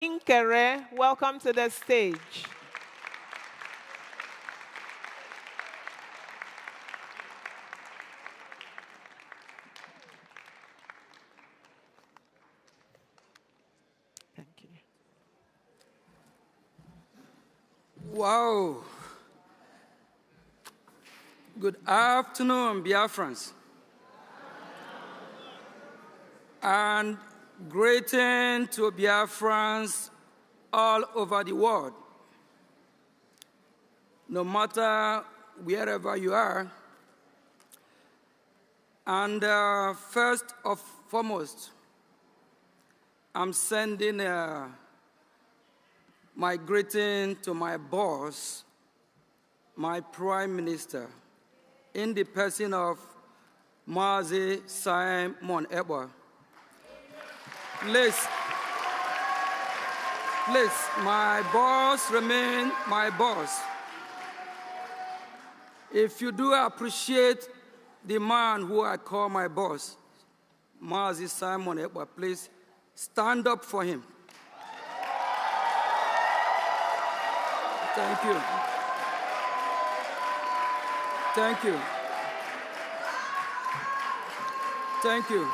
Inkere, welcome to the stage. Thank you. Wow. Good afternoon, Biafrans. And greeting to Biafrans all over the world. No matter wherever you are. And first and foremost, I'm sending my greeting to my boss, my Prime Minister, in the person of Mazi Simon Ekpa. Please, my boss remain my boss. If you do appreciate the man who I call my boss, Mazi Simon Ekpa, please stand up for him. Thank you. Thank you. Thank you.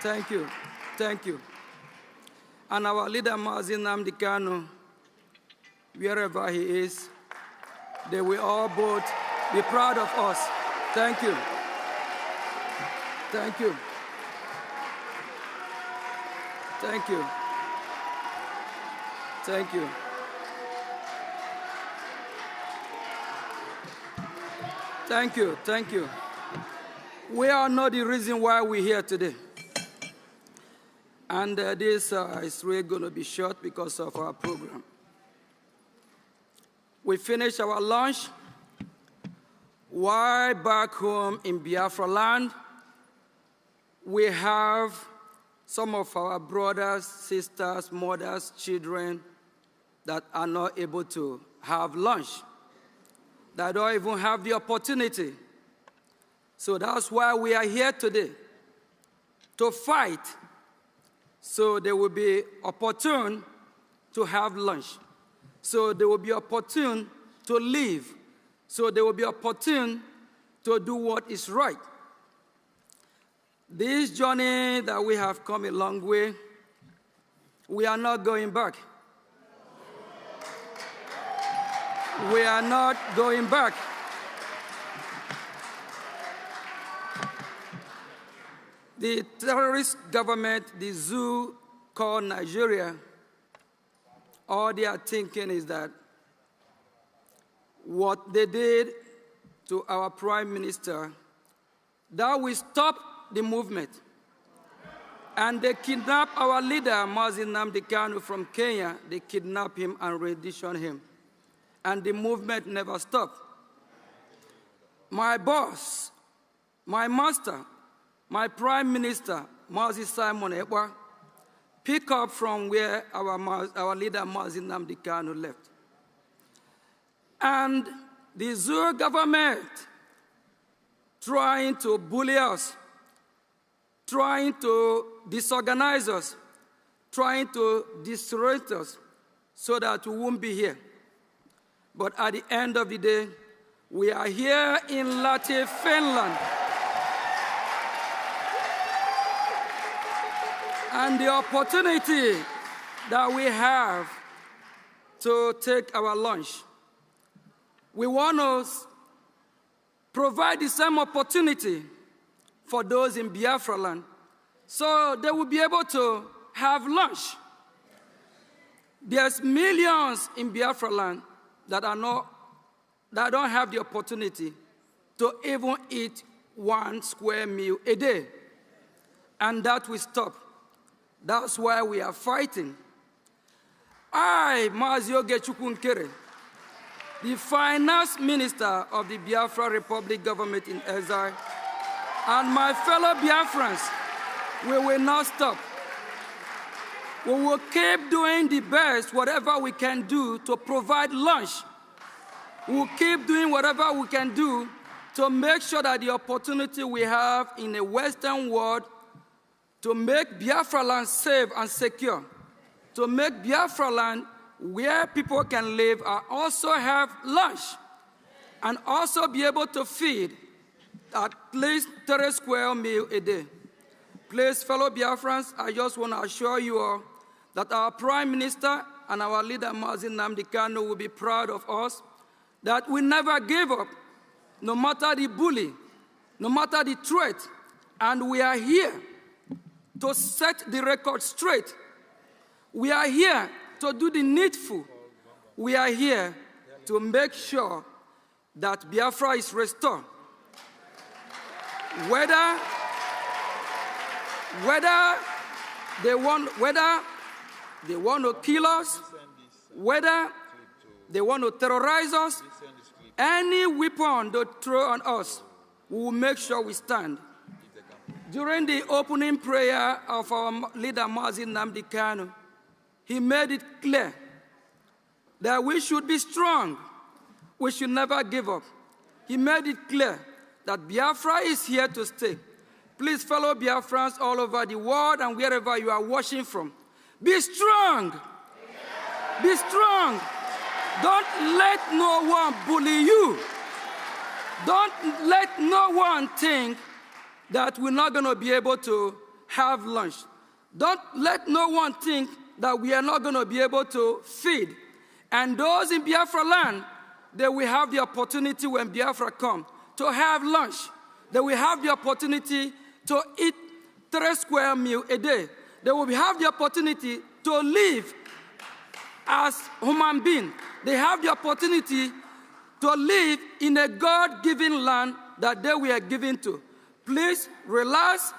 Thank you. Thank you. And our leader, Mazi Nnamdi Kanu, wherever he is, they will all both be proud of us. Thank you. Thank you. Thank you. Thank you. Thank you. Thank you. We all know the reason why we're here today. And this is really going to be short because of our program. We finished our lunch. While back home in Biafra land, we have some of our brothers, sisters, mothers, children that are not able to have lunch, that don't even have the opportunity. So that's why we are here today, to fight so they will be opportune to have lunch. So they will be opportune to live. So they will be opportune to do what is right. This journey that we have come a long way, we are not going back. We are not going back. The terrorist government, the zoo called Nigeria, all they are thinking is that what they did to our Prime Minister, that will stop the movement. And they kidnapped our leader, Mazi Nnamdi Kanu, from Kenya. They kidnapped him and renditioned him. And the movement never stopped. My boss, my master, my Prime Minister, Mazi Simon Ekpa, pick up from where our leader, Mazi Nnamdi Kanu, left. And the Zulu government trying to bully us, trying to disorganize us, trying to disrupt us so that we won't be here. But at the end of the day, we are here in Lahti, Finland. And the opportunity that we have to take our lunch, we want to provide the same opportunity for those in Biafra land, so they will be able to have lunch. There's millions in Biafra land that don't have the opportunity to even eat 1 square meal a day. And that will stop. That's why we are fighting. I, Mazi Ogechukwu Nkere, the finance minister of the Biafra Republic government in exile, and my fellow Biafrans, we will not stop. We will keep doing the best, whatever we can do to provide lunch. We will keep doing whatever we can do to make sure that the opportunity we have in the Western world to make Biafra land safe and secure to make Biafra land where people can live and also have lunch and also be able to feed at least 30 square meal a day. Please, fellow Biafrans, I just want to assure you all that our Prime Minister and our leader, Mazi Nnamdi Kanu, will be proud of us, that we never give up, no matter the bully, no matter the threat, and we are here to set the record straight. We are here to do the needful. We are here to make sure that Biafra is restored. Whether they want to kill us, whether they want to terrorize us, any weapon they throw on us, we will make sure we stand. During the opening prayer of our leader, Mazi Nnamdi Kanu, he made it clear that we should be strong. We should never give up. He made it clear that Biafra is here to stay. Please, fellow Biafrans all over the world and wherever you are watching from, be strong. Be strong. Don't let no one bully you. Don't let no one think that we're not going to be able to have lunch. Don't let no one think that we are not going to be able to feed. And those in Biafra land, they will have the opportunity when Biafra comes to have lunch. They will have the opportunity to eat 3 square meals a day. They will have the opportunity to live as human beings. They have the opportunity to live in a God-given land that they were given to. Please relax,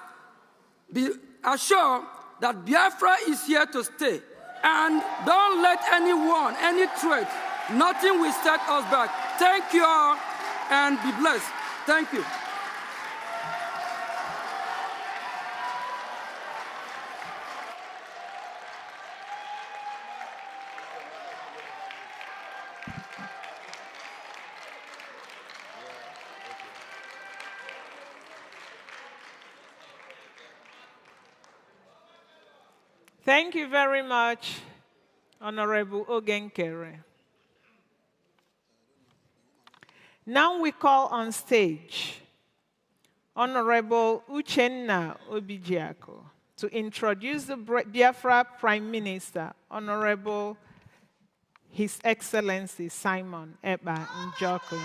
be assured that Biafra is here to stay. And don't let anyone, any threat, nothing will set us back. Thank you all and be blessed. Thank you. Thank you very much, Honorable Ogenkere. Now we call on stage Honorable Uchenna Obijiako to introduce the Biafra Prime Minister, Honorable His Excellency Simon Ekpa Njoku.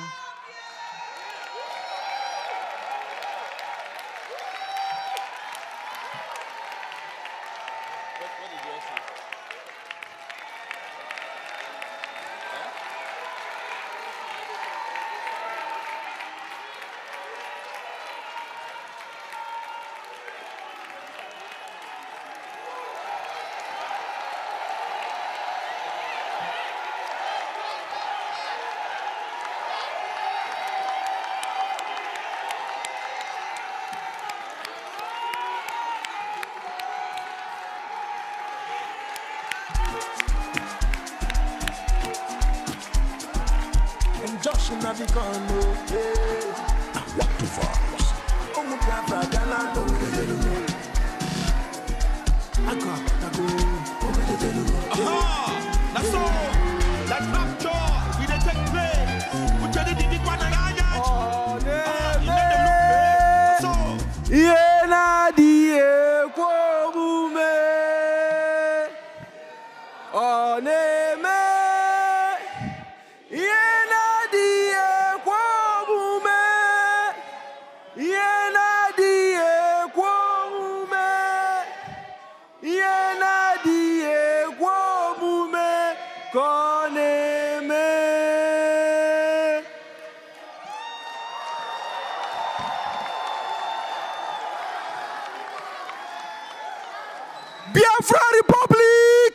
Biafra Republic!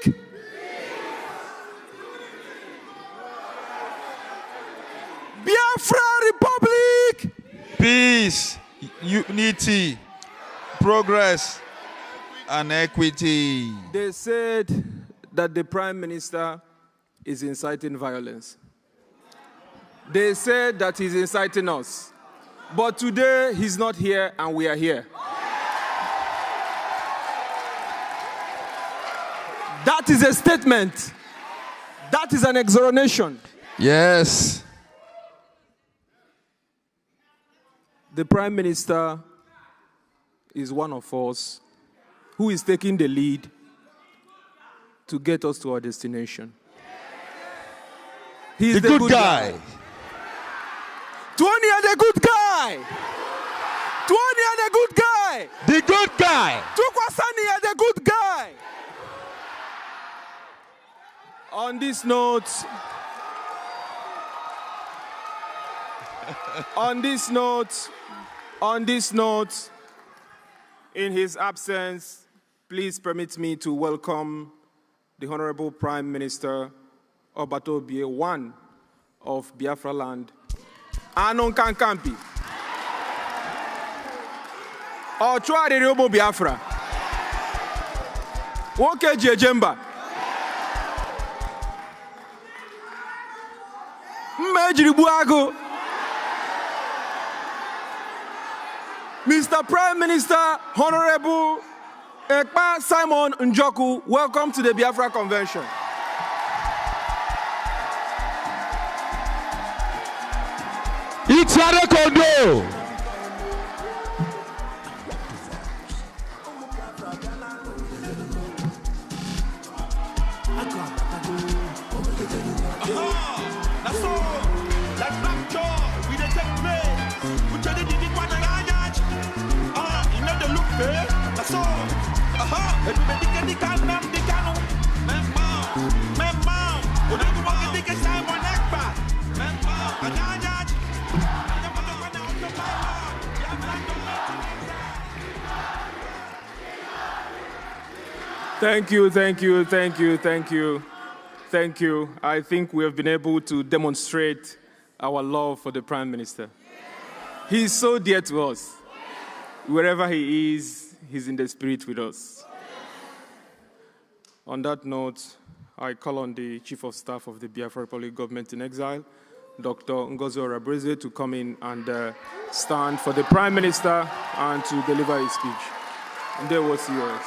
Biafra Republic! Peace, unity, progress, and equity. They said that the Prime Minister is inciting violence. They said that he's inciting us. But today, he's not here and we are here. That is a statement. That is an exoneration. Yes. The Prime Minister is one of us who is taking the lead to get us to our destination. He's The good guy. Tony are the good guy. Tony are the good guy. The good guy. Tukwasani are the good guy. On this note, in his absence, please permit me to welcome the Honorable Prime Minister Obato Bie, one of Biafra land, Anon Kankampi. Ochua Riobo Biafra. Woke Jejemba. Mejiribuago. Mr. Prime Minister, Honorable Ekpa Simon Njoku, welcome to the Biafra Convention. It's a Kondo. Thank you. I think we have been able to demonstrate our love for the Prime Minister. He is so dear to us. Wherever he is, he's in the spirit with us. On that note, I call on the Chief of Staff of the Biafra Republic Government in Exile, Dr. Ngozi Orabreze, to come in and stand for the Prime Minister and to deliver his speech. And there was yours.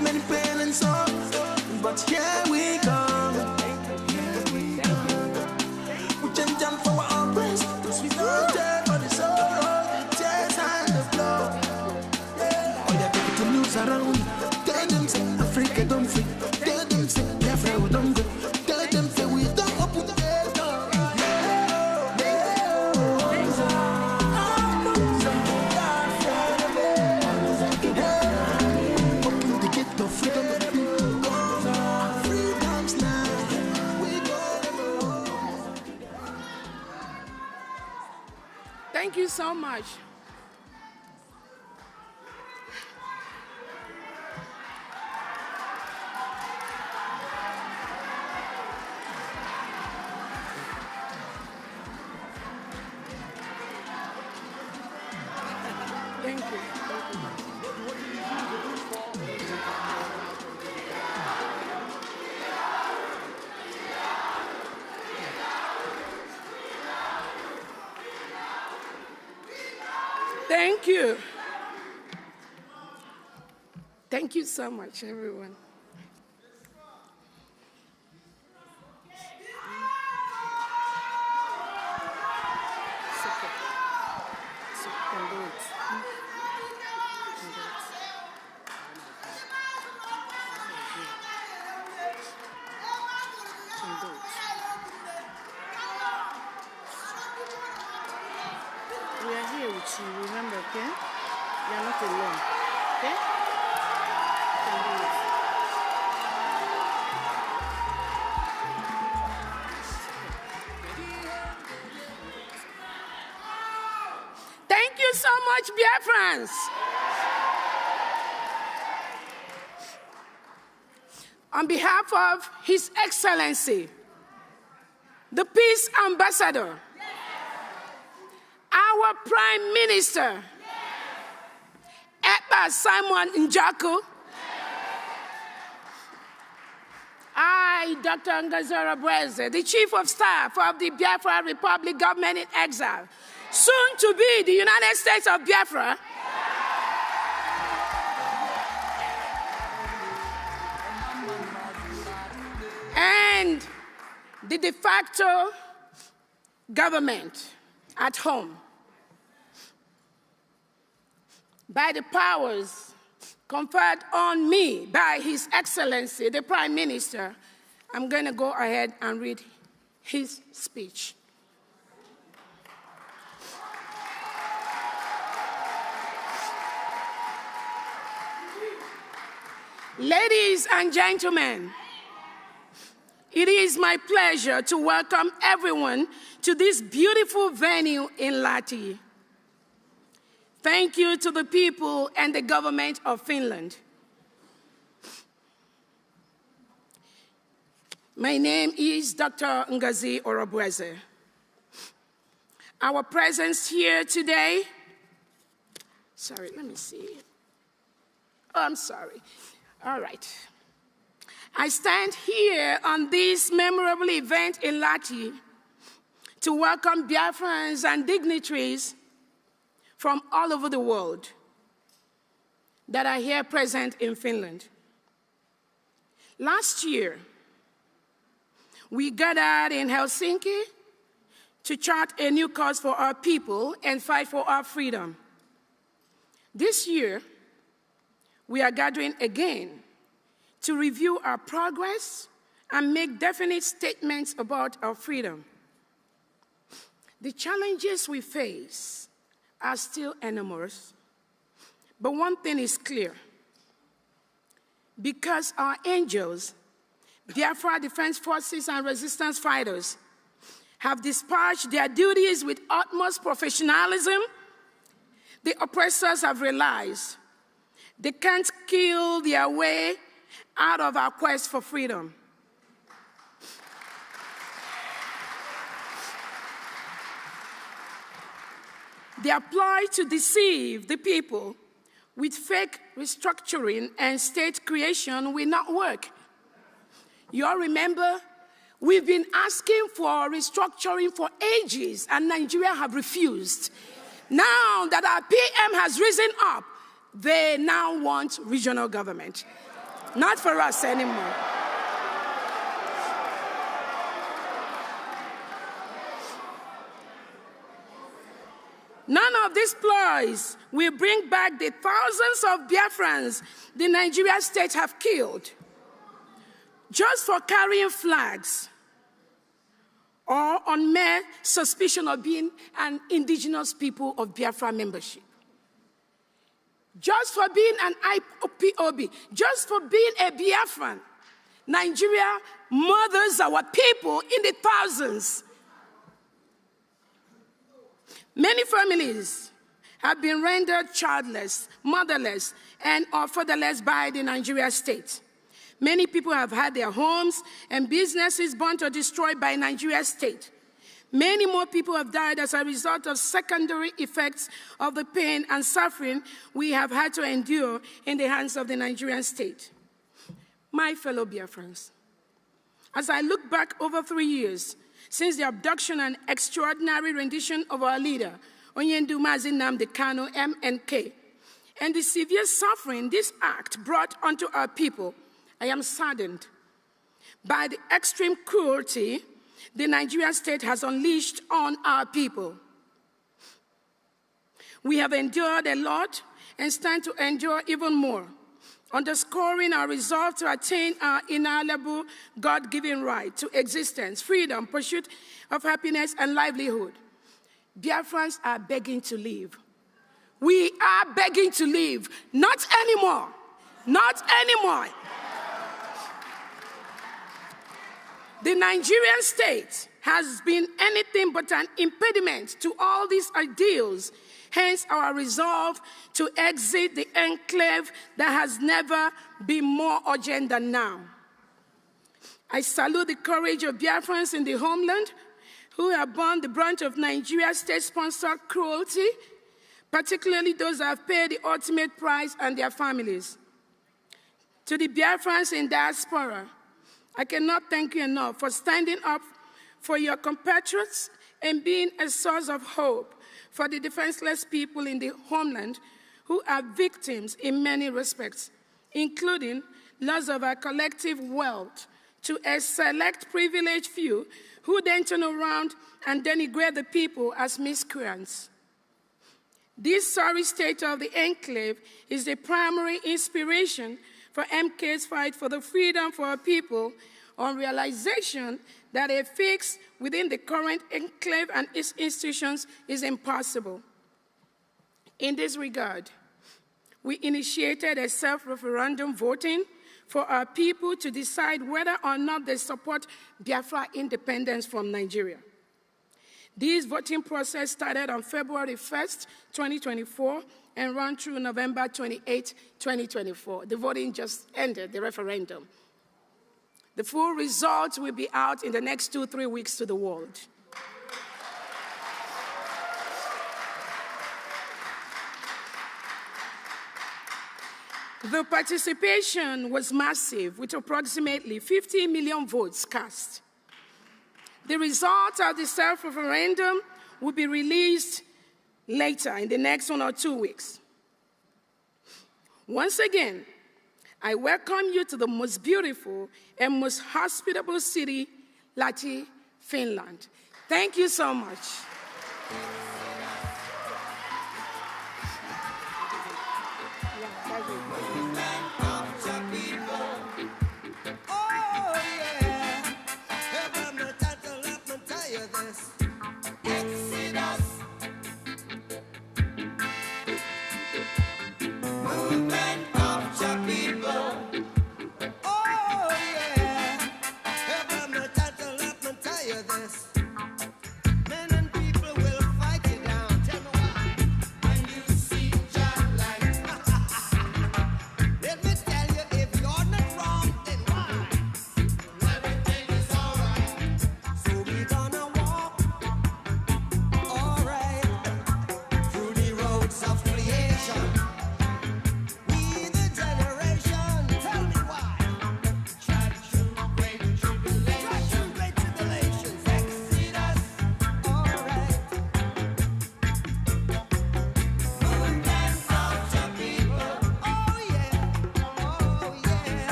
Many pain and sorrow, but here we come. We can jump for our praise, cause we don't care for the sorrow, the tears and the blood. All the people to lose around, tell them say Africa don't free, tell them say Biafra we don't go, tell them say we don't open the door. Open the gate of freedom. Thank you so much. Thank you. Thank you. Thank you so much, everyone. We are here with you, remember, okay? You are not alone, okay? You can do it. Thank you so much, Biafrans. On behalf of His Excellency, the Peace Ambassador, our Prime Minister, Dr. Simon Njaku. I, Dr. Ngozi Orobweze, the Chief of Staff of the Biafra Republic Government in Exile, soon to be the United States of Biafra, and the de facto government at home, by the powers conferred on me by His Excellency, the Prime Minister, I'm going to go ahead and read his speech. Ladies and gentlemen, it is my pleasure to welcome everyone to this beautiful venue in Lahti. Thank you to the people and the government of Finland. My name is Dr. Ngozi Orobweze. Our presence here today, All right. I stand here on this memorable event in Lahti to welcome Biafrans and dignitaries from all over the world that are here present in Finland. Last year, we gathered in Helsinki to chart a new course for our people and fight for our freedom. This year, we are gathering again to review our progress and make definite statements about our freedom. The challenges we face are still enormous, but one thing is clear. Because our angels, Biafra Defense Forces and resistance fighters, have discharged their duties with utmost professionalism, the oppressors have realized they can't kill their way out of our quest for freedom. Their ploy to deceive the people with fake restructuring and state creation will not work. You all remember, we've been asking for restructuring for ages, and Nigeria have refused. Now that our PM has risen up, they now want regional government. Not for us anymore. None of these ploys will bring back the thousands of Biafrans the Nigerian state have killed just for carrying flags or on mere suspicion of being an indigenous people of Biafra membership. Just for being an IPOB, just for being a Biafran, Nigeria murders our people in the thousands. Many families have been rendered childless, motherless, and or fatherless by the Nigerian state. Many people have had their homes and businesses burnt or destroyed by Nigeria state. Many more people have died as a result of secondary effects of the pain and suffering we have had to endure in the hands of the Nigerian state. My fellow Biafrans, as I look back over 3 years since the abduction and extraordinary rendition of our leader, Onyendu Mazi Nnamdi Kanu, MNK, and the severe suffering this act brought onto our people, I am saddened by the extreme cruelty the Nigerian state has unleashed on our people. We have endured a lot and stand to endure even more, underscoring our resolve to attain our inalienable God-given right to existence, freedom, pursuit of happiness, and livelihood. Biafrans are begging to live. We are begging to live. Not anymore. Not anymore. The Nigerian state has been anything but an impediment to all these ideals, hence our resolve to exit the enclave that has never been more urgent than now. I salute the courage of Biafrans in the homeland who have borne the brunt of Nigeria's state-sponsored cruelty, particularly those that have paid the ultimate price and their families. To the Biafrans in diaspora, I cannot thank you enough for standing up for your compatriots and being a source of hope for the defenseless people in the homeland who are victims in many respects, including loss of our collective wealth to a select privileged few who then turn around and denigrate the people as miscreants. This sorry state of the enclave is the primary inspiration for MK's fight for the freedom for our people, on realization that a fix within the current enclave and its institutions is impossible. In this regard, we initiated a self-referendum voting for our people to decide whether or not they support Biafra independence from Nigeria. This voting process started on February 1st, 2024, and ran through November 28, 2024. The voting just ended, the referendum. The full results will be out in the next 2-3 weeks to the world. The participation was massive, with approximately 50 million votes cast. The results of the self-referendum will be released later in the next 1 or 2 weeks. Once again, I welcome you to the most beautiful and most hospitable city, Lahti, Finland. Thank you so much.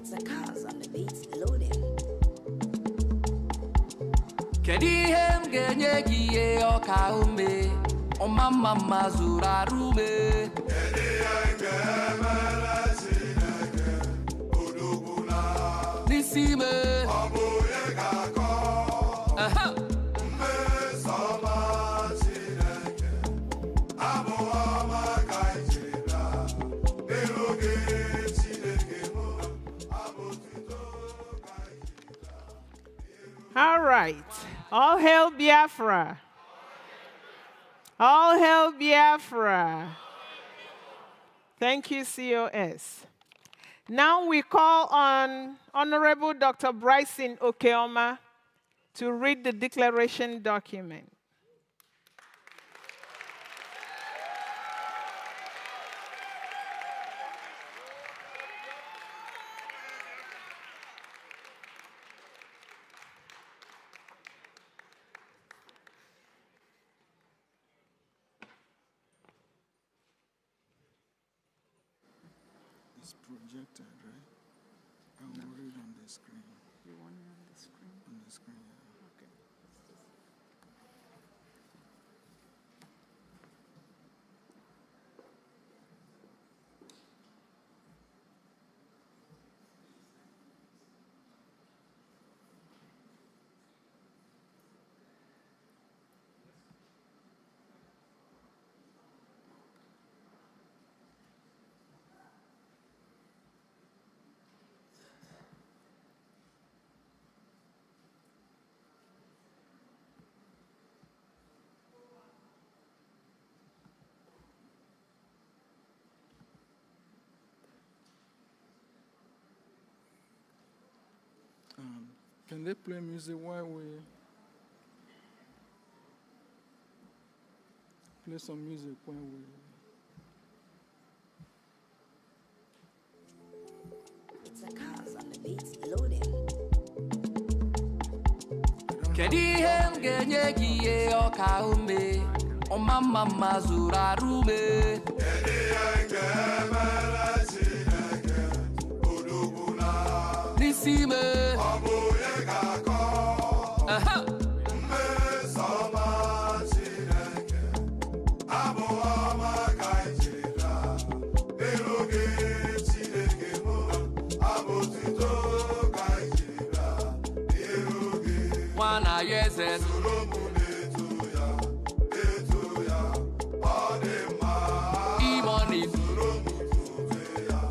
The cars on the beats loading. Kedihem genye giye oka ume, omama mazura rume. Kedihem gemele sineke, uduguna. Nisime, obuye gako. Me soma sineke, abu ama kaijira, niluge sineke mo. All right. All hail Biafra. All hail Biafra. Thank you, COS. Now we call on Honorable Dr. Bryson Okeoma to read the declaration document. It's projected, right? I will read on the screen. You want it on the screen? On the screen, yeah. Okay. Can they play music while we play some music when we? It's a cause on the beats loading. Kedu ihe m ga-enye gị ihe ọka ume ọma mma mma zuru arụ ume. Kedu ihe ga-emere Chineke odogwu na n'isi me ọ bụ onye ga-akọ mmeso ọma Chineke abụ ọma ka ijira n'iru gị Chineke mụ abụ otuto ka ijira n'iru gị nwana ya eze soro mụ na-eto ya ọ dị mma imoni soro mụ tobe ya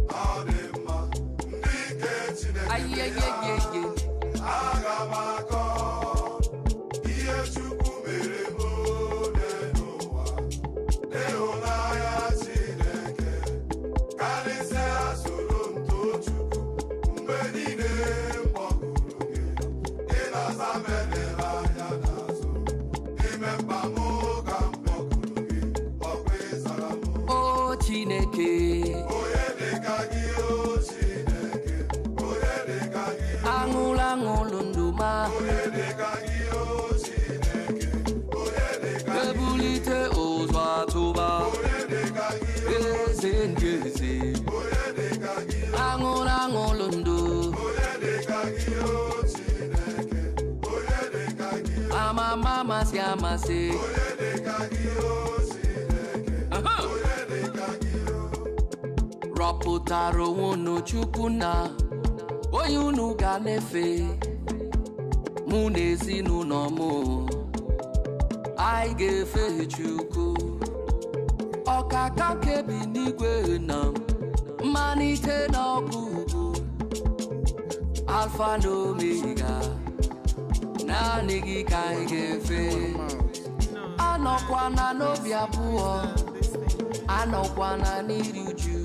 ọ dị mma ndị nke Chineke ayeyeyeye aga m akọ ihe Chukwu mere m n'ụwa n'ịhụnanya Chineke karịsịa soro m too Chukwu mgbe niile m kpọkuru gị ị na-aza m elere anya n'azụ n'ime mkpa m ka m kpọkuru gị ọkwa ịzara m o Chineke onye dịka gị o Chineke onye dịka gị aṅụlụ aṅụlụ ndụ ma onye dịka gị o Chineke onye dịka gị ebulite ụzọ atụba onye dịka gị eze ndị eze onye dịka gị aṅụlụ aṅụlụ ndụ onye dịka gị o Chineke onye dịka gị amama amasị amasị onye dịka gị o Chineke onye dịka gị rọpụtara onwe unu Chukwu na onye unu ga na-efe mụ na ezinụlọ m anyị ga-efe Chukwu ọkaka kebi n'igwe na mmalite na ọgwụgwụ alfa na omega naanị gị ka anyị ga-efe anọkwana n'obi abụọ anọkwana n'iri uju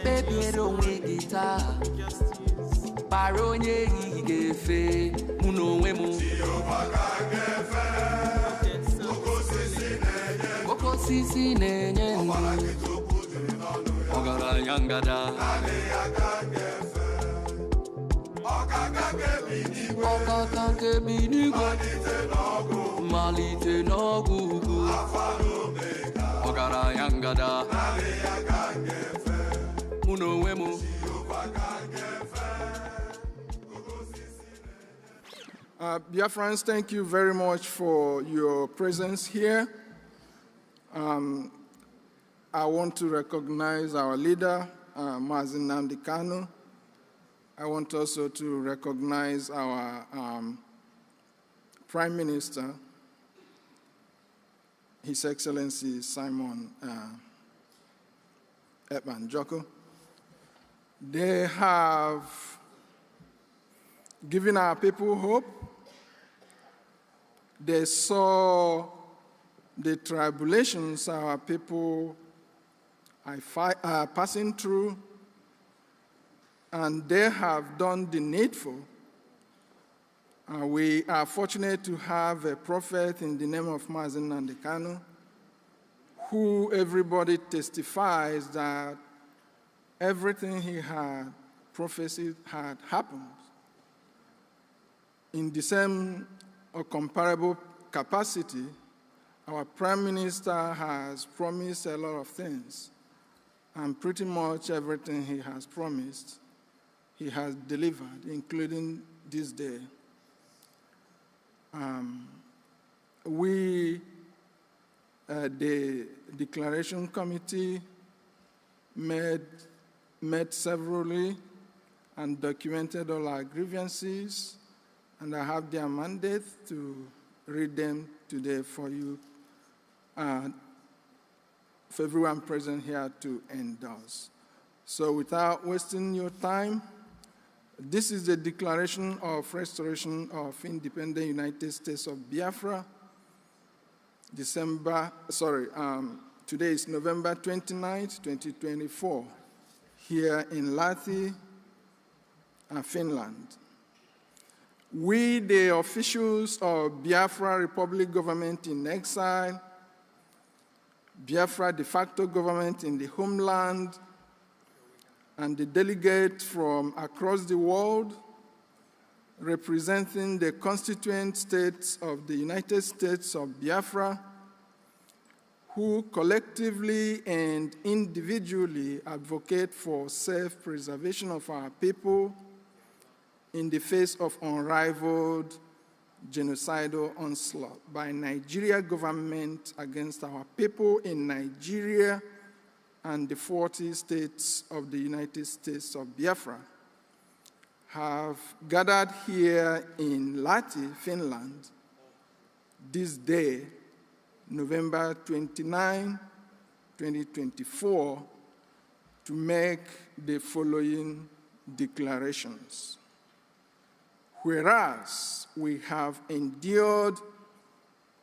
kpebiere onwe gị taa kpara onye ehihie ga-efe mụ na onwe m oke osisi na-enye ndụ ọgaranya ngada ọkaka nke bi n'igwe mmalite n'ọgwụ ugwu ọgaranya ngada mụ na onwe m Biafrans, thank you very much for your presence here. I want to recognize our leader, Mazi Nnamdi Kanu. I want also to recognize our Prime Minister, His Excellency Simon Ekpan Joko. They have given our people hope. They saw the tribulations our people are passing through, and they have done the needful. We are fortunate to have a prophet in the name of Mazi Nnamdi Kanu, who everybody testifies that everything he had prophesied had happened. In the same or comparable capacity, our Prime Minister has promised a lot of things, and pretty much everything he has promised, he has delivered, including this day. The Declaration Committee met severally and documented all our grievances, and I have their mandate to read them today for you, for everyone present here to endorse. So without wasting your time, this is the Declaration of Restoration of Independent United States of Biafra. Today is November 29th, 2024, here in Lahti, Finland. We, the officials of Biafra Republic government in exile, Biafra de facto government in the homeland, and the delegates from across the world representing the constituent states of the United States of Biafra, who collectively and individually advocate for self-preservation of our people in the face of unrivaled genocidal onslaught by Nigeria government against our people in Nigeria and the 40 states of the United States of Biafra, have gathered here in Lahti, Finland, this day, November 29, 2024, to make the following declarations. Whereas we have endured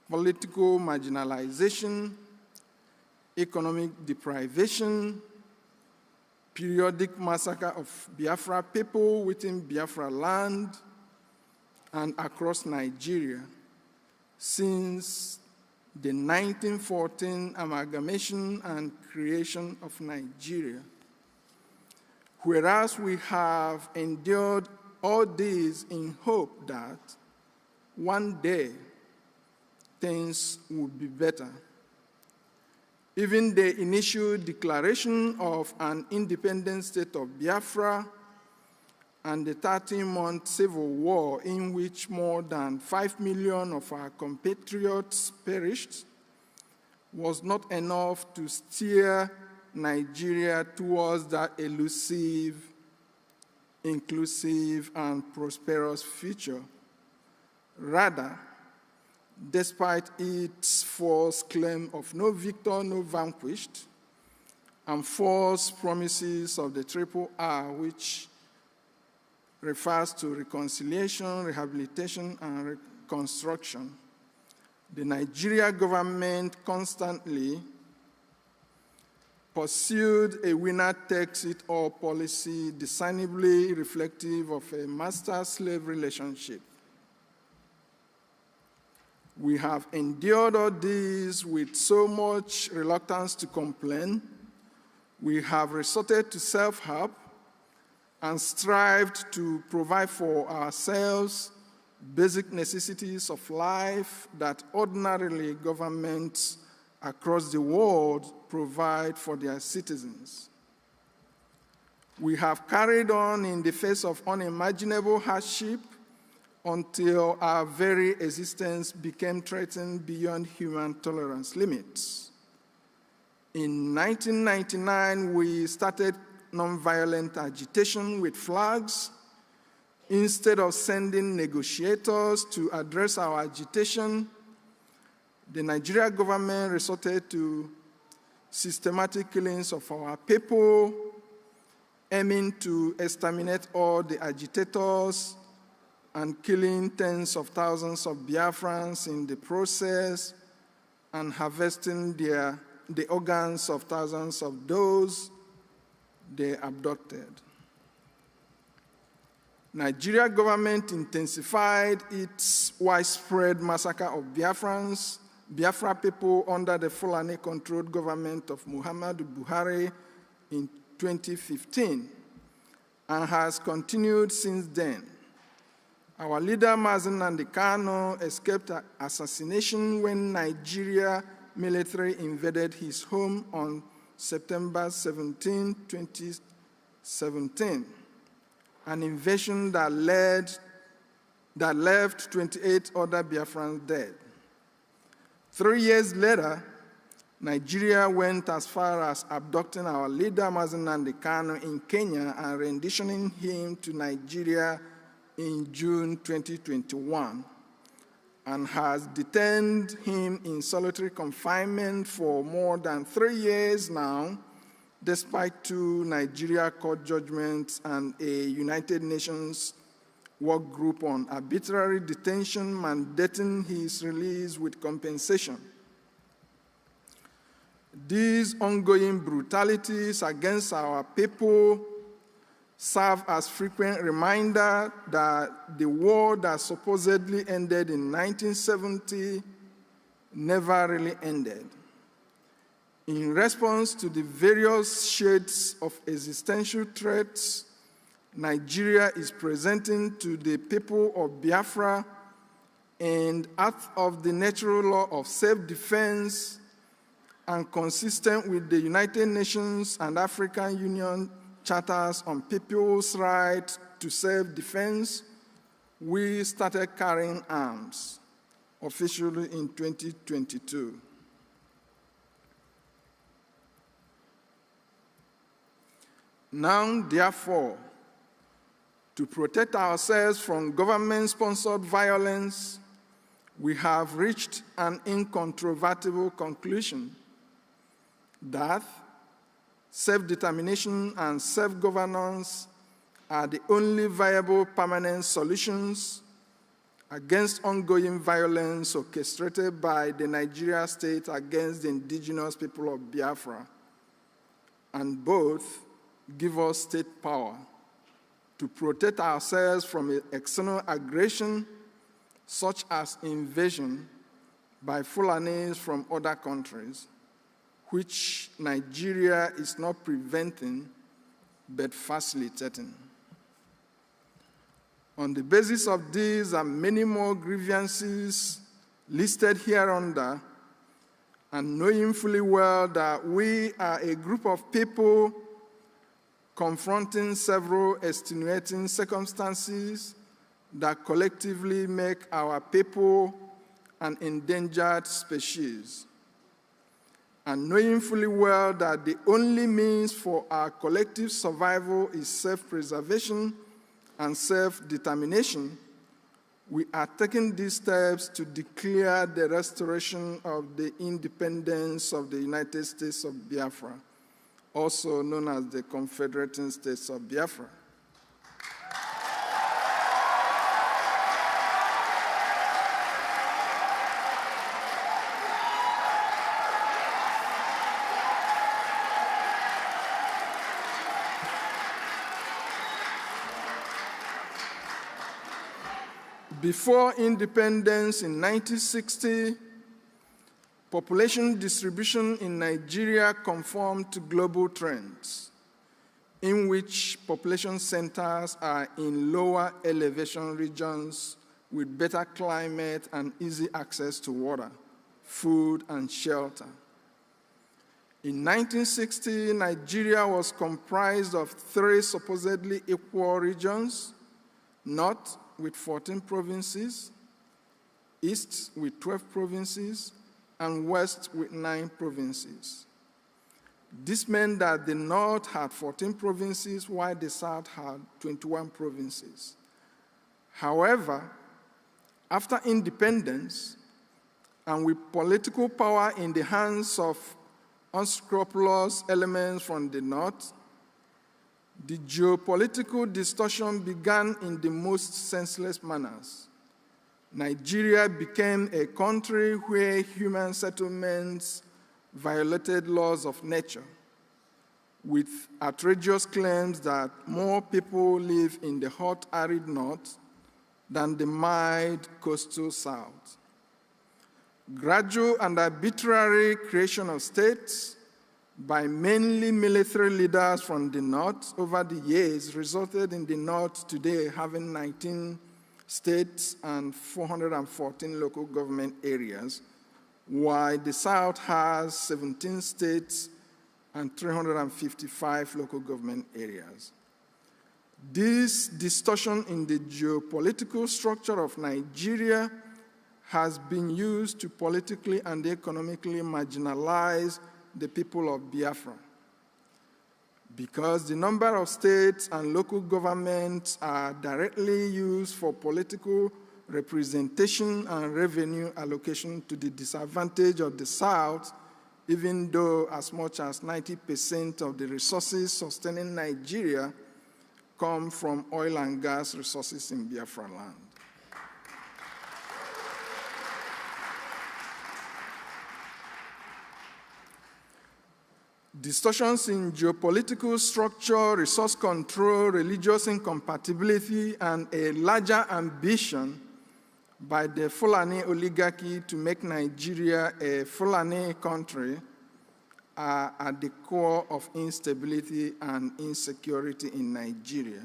political marginalization, economic deprivation, periodic massacre of Biafra people within Biafra land and across Nigeria since the 1914 amalgamation and creation of Nigeria. Whereas we have endured all this in hope that one day things will be better. Even the initial declaration of an independent state of Biafra and the 13-month civil war in which more than 5 million of our compatriots perished was not enough to steer Nigeria towards that elusive, inclusive, and prosperous future. Rather, despite its false claim of no victor, no vanquished, and false promises of the Triple R, which refers to reconciliation, rehabilitation, and reconstruction, the Nigeria government constantly pursued a winner-takes-it-all policy discernibly reflective of a master-slave relationship. We have endured all this with so much reluctance to complain. We have resorted to self-help and strived to provide for ourselves basic necessities of life that ordinarily governments across the world provide for their citizens. We have carried on in the face of unimaginable hardship until our very existence became threatened beyond human tolerance limits. In 1999, we started nonviolent agitation with flags. Instead of sending negotiators to address our agitation, the Nigeria government resorted to systematic killings of our people, aiming to exterminate all the agitators and killing tens of thousands of Biafrans in the process and harvesting their the organs of thousands of those they abducted. Nigeria government intensified its widespread massacre of Biafra people under the Fulani-controlled government of Muhammadu Buhari in 2015 and has continued since then. Our leader, Mazi Nnamdi Kanu, escaped assassination when Nigeria military invaded his home on September 17, 2017, an invasion that left 28 other Biafrans dead. 3 years later, Nigeria went as far as abducting our leader, Mazi Nnamdi Kanu, in Kenya and renditioning him to Nigeria in June 2021, and has detained him in solitary confinement for more than 3 years now, despite 2 Nigeria court judgments and a United Nations work group on arbitrary detention mandating his release with compensation. These ongoing brutalities against our people serve as frequent reminder that the war that supposedly ended in 1970 never really ended. In response to the various shades of existential threats Nigeria is presenting to the people of Biafra, and out of the natural law of self-defense and consistent with the United Nations and African Union charters on people's right to self-defense, we started carrying arms officially in 2022. Now, therefore, to protect ourselves from government-sponsored violence, we have reached an incontrovertible conclusion that self-determination and self-governance are the only viable permanent solutions against ongoing violence orchestrated by the Nigeria state against the indigenous people of Biafra, and both give us state power to protect ourselves from external aggression, such as invasion by Fulanis from other countries, which Nigeria is not preventing, but facilitating. On the basis of these and many more grievances listed hereunder, and knowing fully well that we are a group of people confronting several extenuating circumstances that collectively make our people an endangered species, and knowing fully well that the only means for our collective survival is self-preservation and self-determination, we are taking these steps to declare the restoration of the independence of the United States of Biafra, also known as the Confederating States of Biafra. Before independence in 1960, population distribution in Nigeria conformed to global trends, in which population centers are in lower elevation regions with better climate and easy access to water, food, and shelter. In 1960, Nigeria was comprised of 3 supposedly equal regions: North with 14 provinces, East with 12 provinces, and West with 9 provinces. This meant that the North had 14 provinces, while the South had 21 provinces. However, after independence, and with political power in the hands of unscrupulous elements from the North, the geopolitical distortion began in the most senseless manners. Nigeria became a country where human settlements violated laws of nature, with outrageous claims that more people live in the hot, arid north than the mild coastal south. Gradual and arbitrary creation of states by mainly military leaders from the north over the years resulted in the north today having 19 states and 414 local government areas, while the south has 17 states and 355 local government areas. This distortion in the geopolitical structure of Nigeria has been used to politically and economically marginalize the people of Biafra. Because the number of states and local governments are directly used for political representation and revenue allocation to the disadvantage of the South, even though as much as 90% of the resources sustaining Nigeria come from oil and gas resources in Biafra land. Distortions in geopolitical structure, resource control, religious incompatibility, and a larger ambition by the Fulani oligarchy to make Nigeria a Fulani country are at the core of instability and insecurity in Nigeria.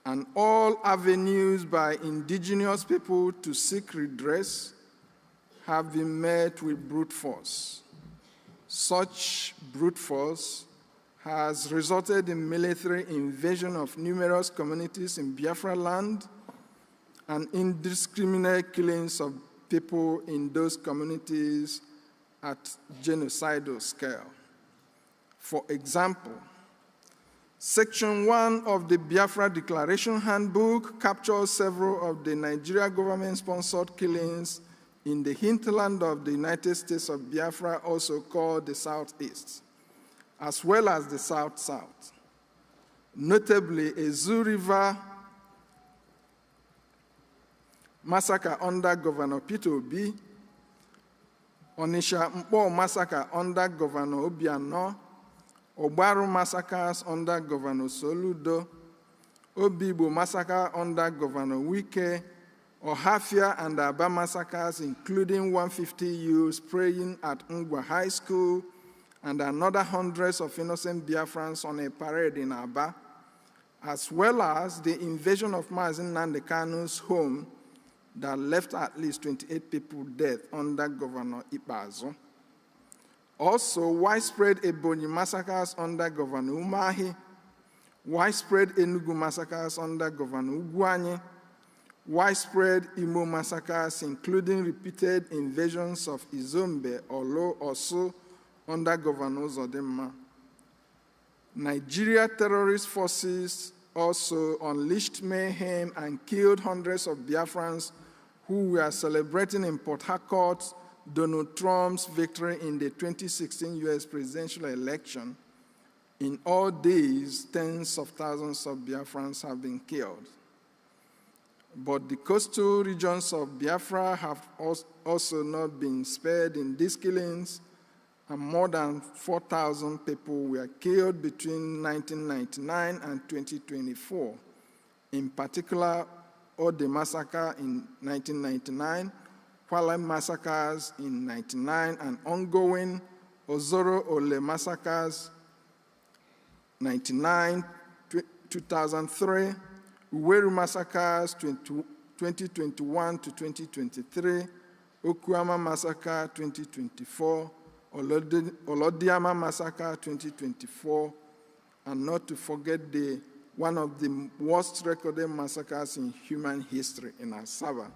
And all avenues by indigenous people to seek redress have been met with brute force. Such brute force has resulted in military invasion of numerous communities in Biafra land and indiscriminate killings of people in those communities at genocidal scale. For example, Section 1 of the Biafra Declaration Handbook captures several of the Nigeria government-sponsored killings in the hinterland of the United States of Biafra, also called the Southeast, as well as the South-South. Notably, Ezu River massacre under Governor Peter Obi, Onisha Mpo massacre under Governor Obiano, Obaru massacres under Governor Soludo, Obibo massacre under Governor Wike, Ohafia and Aba massacres, including 150 youths praying at Ngwa High School and another hundreds of innocent Biafrans on a parade in Aba, as well as the invasion of Mazen Nnamdi Kanu's home that left at least 28 people dead under Governor Ikpeazu. Also, widespread Ebonyi massacres under Governor Umahi, widespread Enugu massacres under Governor Ugwuanyi, widespread Imo massacres, including repeated invasions of Izombe, Olo, Osu, under Governor Zodimma. Nigeria terrorist forces also unleashed mayhem and killed hundreds of Biafrans who were celebrating in Port Harcourt Donald Trump's victory in the 2016 US presidential election. In all days, tens of thousands of Biafrans have been killed. But the coastal regions of Biafra have also not been spared in these killings, and more than 4,000 people were killed between 1999 and 2024. In particular, Ode massacre in 1999, Kwale massacres in 1999, and ongoing Ozoro Ole massacres 1999, 2003, Uweru massacres 2021 to 2023, Okuama massacre 2024, Olodiama massacre 2024, and not to forget one of the worst recorded massacres in human history in Asaba,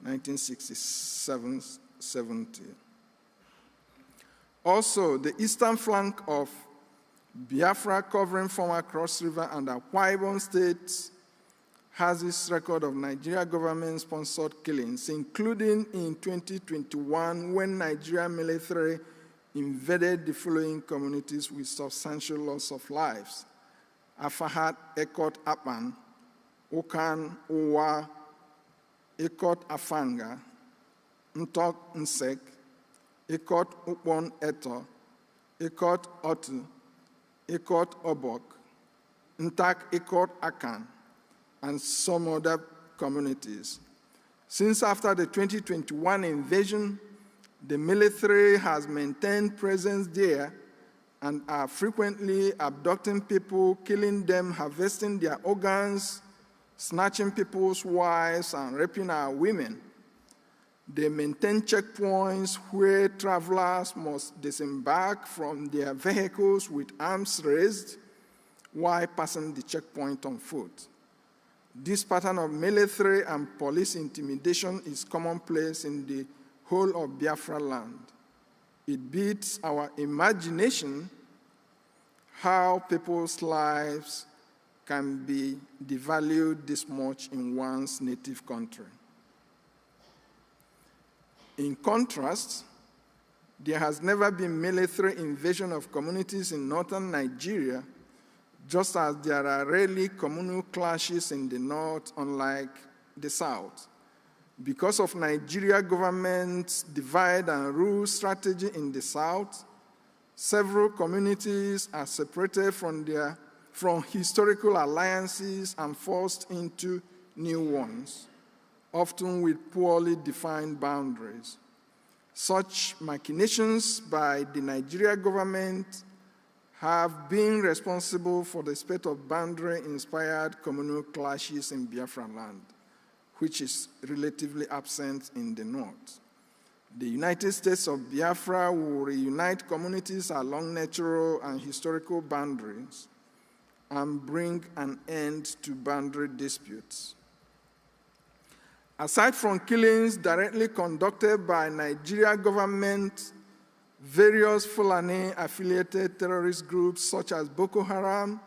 1967-70. Also, the eastern flank of Biafra, covering former Cross River and Akwa Ibom states, has its record of Nigeria government-sponsored killings, including in 2021 when Nigeria military invaded the following communities with substantial loss of lives: Afahat, Ekot, Apan, Okan, Owa, Ekot, Afanga, Ntok, Nsek, Ikot Ukpon Eto, Ikot Otu, Ikot Obok, Ntak Ikot Akan, and some other communities. Since after the 2021 invasion, the military has maintained presence there and are frequently abducting people, killing them, harvesting their organs, snatching people's wives, and raping our women. They maintain checkpoints where travelers must disembark from their vehicles with arms raised while passing the checkpoint on foot. This pattern of military and police intimidation is commonplace in the whole of Biafra land. It beats our imagination how people's lives can be devalued this much in one's native country. In contrast, there has never been military invasion of communities in northern Nigeria, just as there are rarely communal clashes in the north, unlike the south. Because of Nigeria government's divide and rule strategy in the south, several communities are separated from historical alliances and forced into new ones, often with poorly defined boundaries. Such machinations by the Nigeria government have been responsible for the spate of boundary-inspired communal clashes in Biafra land, which is relatively absent in the north. The United States of Biafra will reunite communities along natural and historical boundaries and bring an end to boundary disputes. Aside from killings directly conducted by Nigeria government, various Fulani-affiliated terrorist groups such as Boko Haram,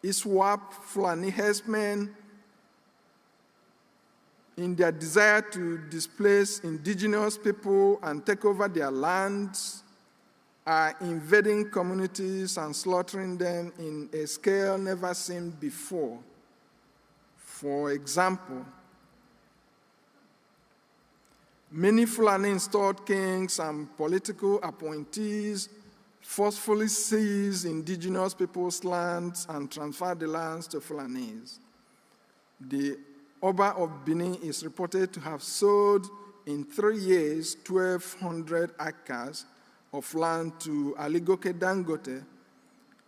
ISWAP, Fulani herdsmen, in their desire to displace indigenous people and take over their lands, are invading communities and slaughtering them in a scale never seen before. For example, many Fulani-installed kings and political appointees forcefully seize indigenous people's lands and transfer the lands to Fulanis. The Oba of Benin is reported to have sold in 3 years 1,200 acres of land to Aligoke Dangote,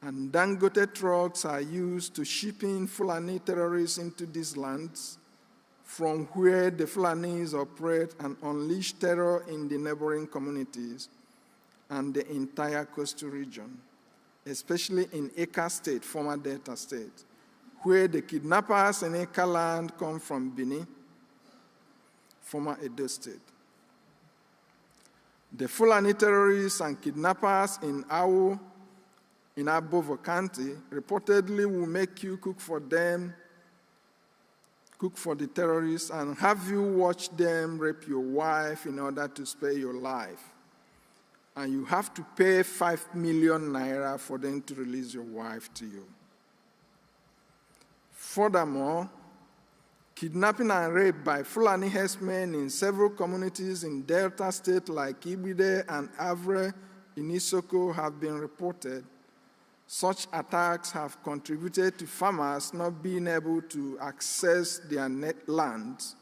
and Dangote trucks are used to ship in Fulani terrorists into these lands, from where the Fulanis operate and unleash terror in the neighboring communities and the entire coastal region, especially in Eka State, former Delta State, where the kidnappers in Eka land come from Benin, former Edo State. The Fulani terrorists and kidnappers in Awo, in Abovo County, reportedly will make you cook for them, cook for the terrorists, and have you watch them rape your wife in order to spare your life. And you have to pay 5 million naira for them to release your wife to you. Furthermore, kidnapping and rape by Fulani herdsmen in several communities in Delta State like Ibide and Avre in Isoko have been reported. Such attacks have contributed to farmers not being able to access their net lands,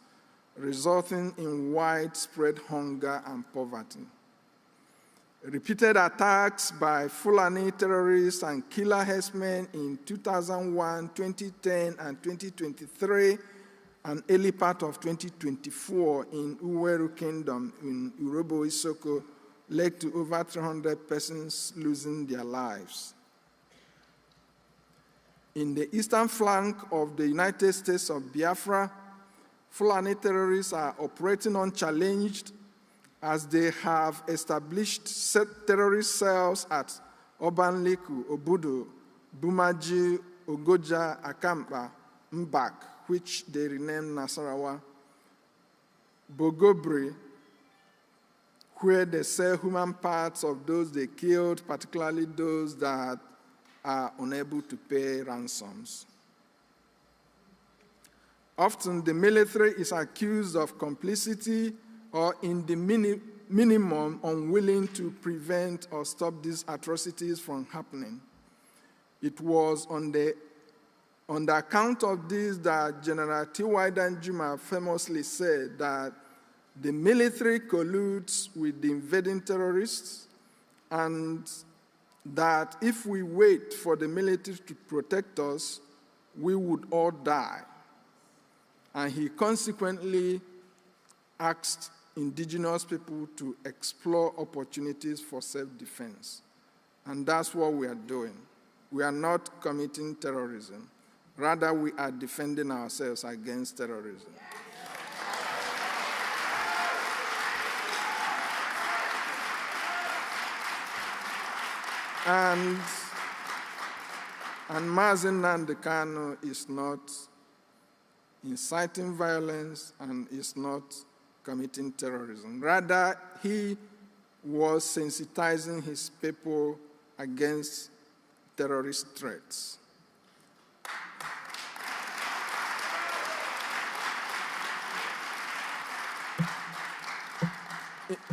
resulting in widespread hunger and poverty. Repeated attacks by Fulani terrorists and killer herdsmen in 2001, 2010, and 2023, and early part of 2024 in Uweru Kingdom in Urobo Isoko led to over 300 persons losing their lives. In the eastern flank of the United States of Biafra, Fulani terrorists are operating unchallenged as they have established terrorist cells at Obanliku, Obudu, Bumaji, Ogoja, Akampa, Mbak, which they renamed Nasarawa, Bogobri, where they sell human parts of those they killed, particularly those that are unable to pay ransoms. Often the military is accused of complicity or in the minimum unwilling to prevent or stop these atrocities from happening. It was on the account of this that General T.Y. Danjuma famously said that the military colludes with the invading terrorists, and that if we wait for the military to protect us, we would all die. And he consequently asked indigenous people to explore opportunities for self-defense. And that's what we are doing. We are not committing terrorism. Rather, we are defending ourselves against terrorism. And Mazi Nnamdi Kanu is not inciting violence and is not committing terrorism. Rather, he was sensitizing his people against terrorist threats.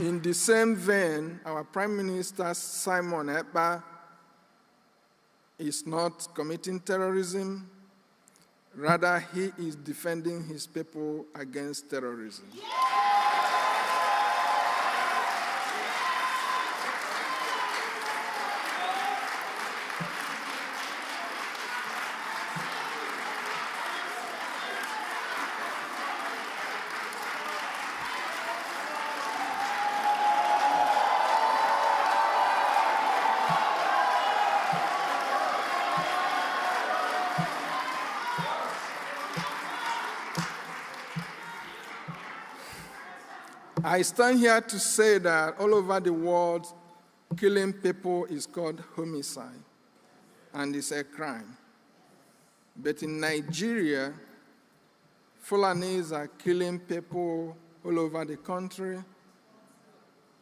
In the same vein, our Prime Minister, Simon Ekpa, is not committing terrorism. Rather, he is defending his people against terrorism. I stand here to say that all over the world, killing people is called homicide, and it's a crime. But in Nigeria, Fulanis are killing people all over the country.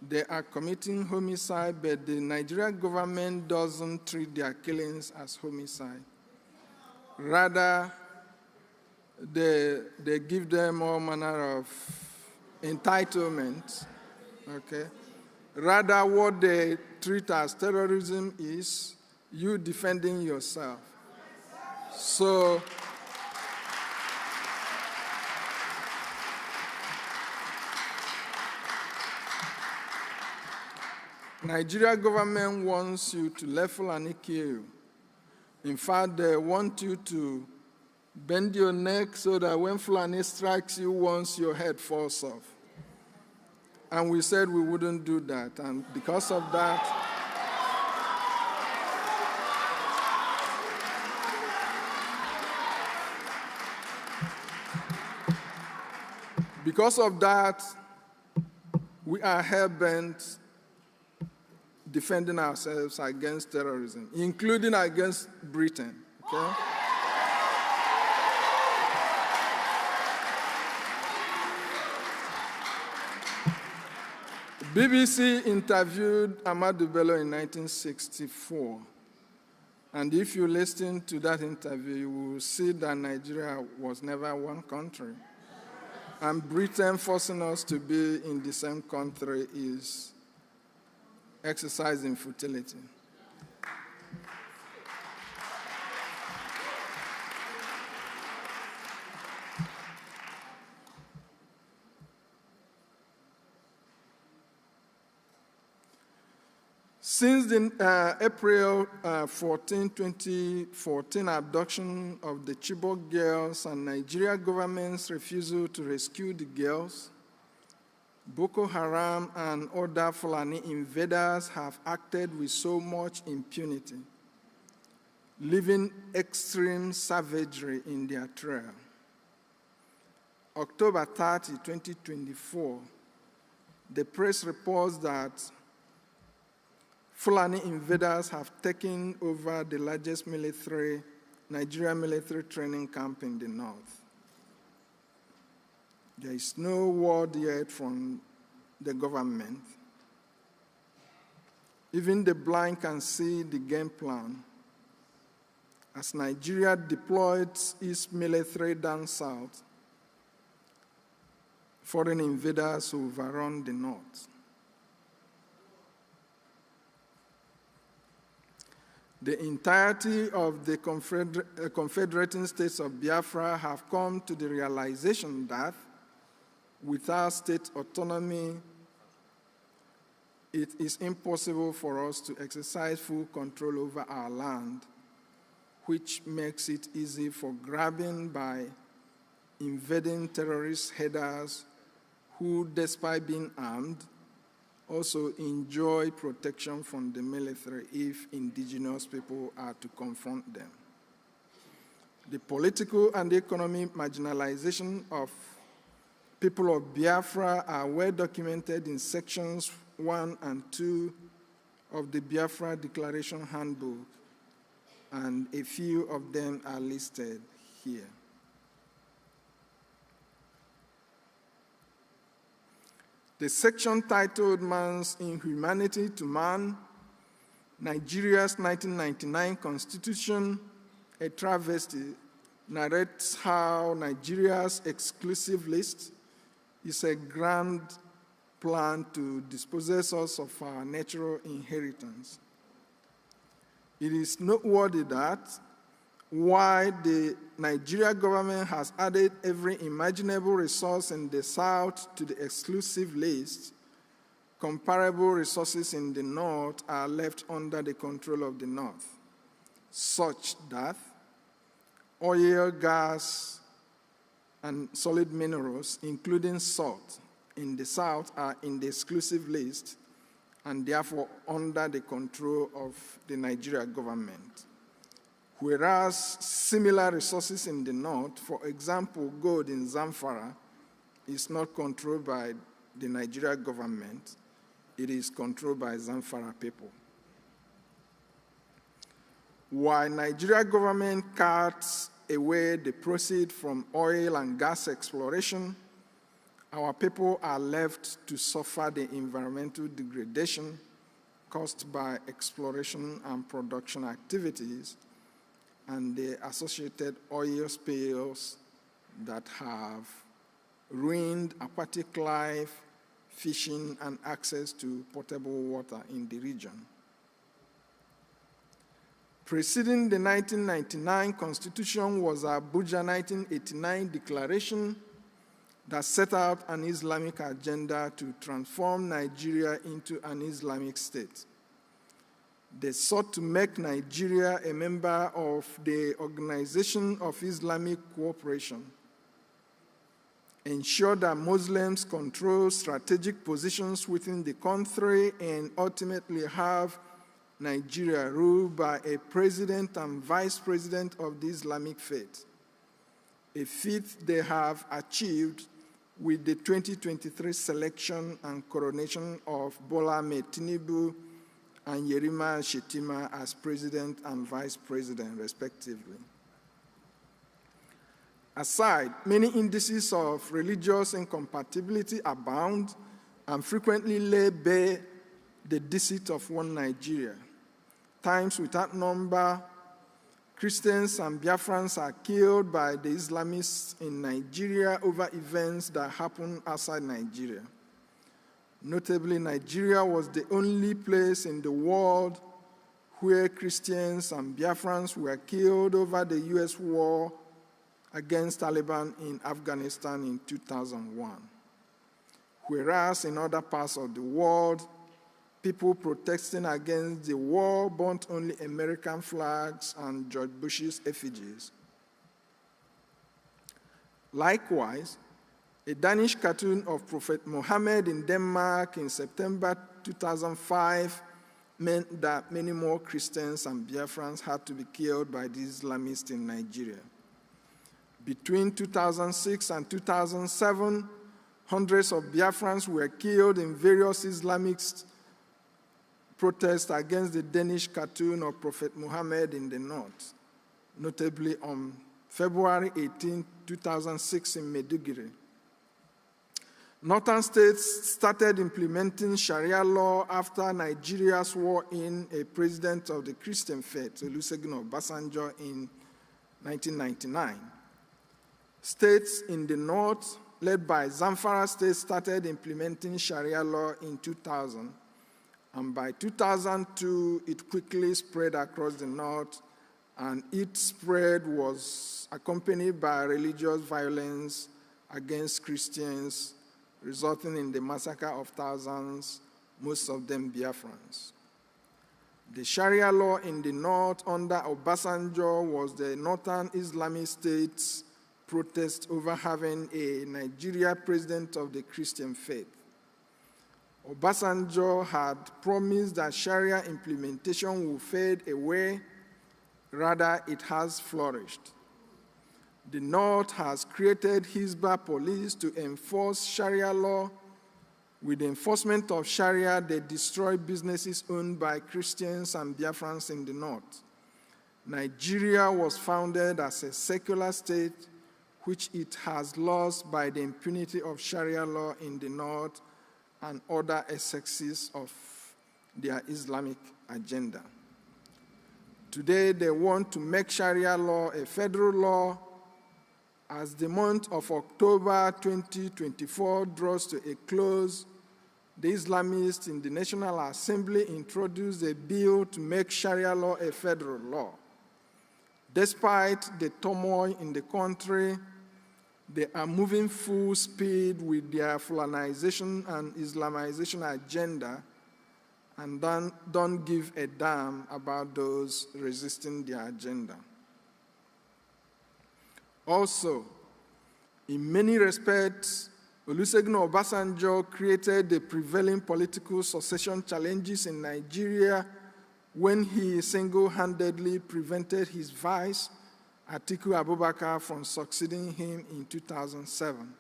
They are committing homicide, but the Nigerian government doesn't treat their killings as homicide. Rather, they give them all manner of entitlement, okay? Rather, what they treat as terrorism is you defending yourself. So, Nigeria government wants you to let Fulani kill you. In fact, they want you to bend your neck so that when Fulani strikes you once, your head falls off. And we said we wouldn't do that. And because of that, we are hell-bent defending ourselves against terrorism, including against Britain, okay? BBC interviewed Ahmadu Bello in 1964. And if you listen to that interview, you will see that Nigeria was never one country. And Britain forcing us to be in the same country is exercising futility. Since the April 14, 2014 abduction of the Chibok girls and Nigeria government's refusal to rescue the girls, Boko Haram and other Fulani invaders have acted with so much impunity, leaving extreme savagery in their trail. October 30, 2024, the press reports that Fulani invaders have taken over the largest Nigerian military training camp in the north. There is no word yet from the government. Even the blind can see the game plan. As Nigeria deployed its military down south, foreign invaders overrun the north. The entirety of the confederating states of Biafra have come to the realization that without state autonomy, it is impossible for us to exercise full control over our land, which makes it easy for grabbing by invading terrorist headers who, despite being armed, also enjoy protection from the military if indigenous people are to confront them. The political and economic marginalization of people of Biafra are well documented in sections 1 and 2 of the Biafra Declaration Handbook, and a few of them are listed here. The section titled Man's Inhumanity to Man, Nigeria's 1999 Constitution, a travesty, narrates how Nigeria's exclusive list is a grand plan to dispossess us of our natural inheritance. It is noteworthy that while the Nigeria government has added every imaginable resource in the South to the exclusive list, comparable resources in the North are left under the control of the North, such that oil, gas, and solid minerals, including salt, in the South are in the exclusive list and therefore under the control of the Nigeria government. Whereas similar resources in the North, for example, gold in Zamfara, is not controlled by the Nigeria government, it is controlled by Zamfara people. While Nigeria government cuts away the proceeds from oil and gas exploration, our people are left to suffer the environmental degradation caused by exploration and production activities and the associated oil spills that have ruined aquatic life, fishing, and access to potable water in the region. Preceding the 1999 Constitution was Abuja 1989 Declaration that set out an Islamic agenda to transform Nigeria into an Islamic state. They sought to make Nigeria a member of the Organization of Islamic Cooperation, ensure that Muslims control strategic positions within the country, and ultimately have Nigeria ruled by a president and vice president of the Islamic faith, a feat they have achieved with the 2023 selection and coronation of Bola Ahmed Tinubu and Yerima Shetima as president and vice president, respectively. Aside, many indices of religious incompatibility abound and frequently lay bare the deceit of one Nigeria. Times without number, Christians and Biafrans are killed by the Islamists in Nigeria over events that happen outside Nigeria. Notably, Nigeria was the only place in the world where Christians and Biafrans were killed over the US war against Taliban in Afghanistan in 2001. Whereas in other parts of the world, people protesting against the war burnt only American flags and George Bush's effigies. Likewise, a Danish cartoon of Prophet Muhammad in Denmark in September 2005 meant that many more Christians and Biafrans had to be killed by the Islamists in Nigeria. Between 2006 and 2007, hundreds of Biafrans were killed in various Islamist protests against the Danish cartoon of Prophet Muhammad in the north, notably on February 18, 2006 in Maiduguri. Northern states started implementing Sharia law after Nigeria swore in a president of the Christian faith, Olusegun Obasanjo, in 1999. States in the north, led by Zamfara State, started implementing Sharia law in 2000, And by 2002, it quickly spread across the north, and its spread was accompanied by religious violence against Christians, resulting in the massacre of thousands, most of them Biafrans. The Sharia law in the north under Obasanjo was the northern Islamic states' protest over having a Nigeria president of the Christian faith. Obasanjo had promised that Sharia implementation would fade away. Rather, it has flourished. The North has created Hizbah police to enforce Sharia law. With the enforcement of Sharia, they destroy businesses owned by Christians and Biafrans in the North. Nigeria was founded as a secular state, which it has lost by the impunity of Sharia law in the North and other excesses of their Islamic agenda. Today, they want to make Sharia law a federal law. As the month of October 2024 draws to a close, the Islamists in the National Assembly introduced a bill to make Sharia law a federal law. Despite the turmoil in the country, they are moving full speed with their Fulanization and Islamization agenda and don't give a damn about those resisting their agenda. Also, in many respects, Olusegun Obasanjo created the prevailing political succession challenges in Nigeria when he single-handedly prevented his vice, Atiku Abubakar, from succeeding him in 2007.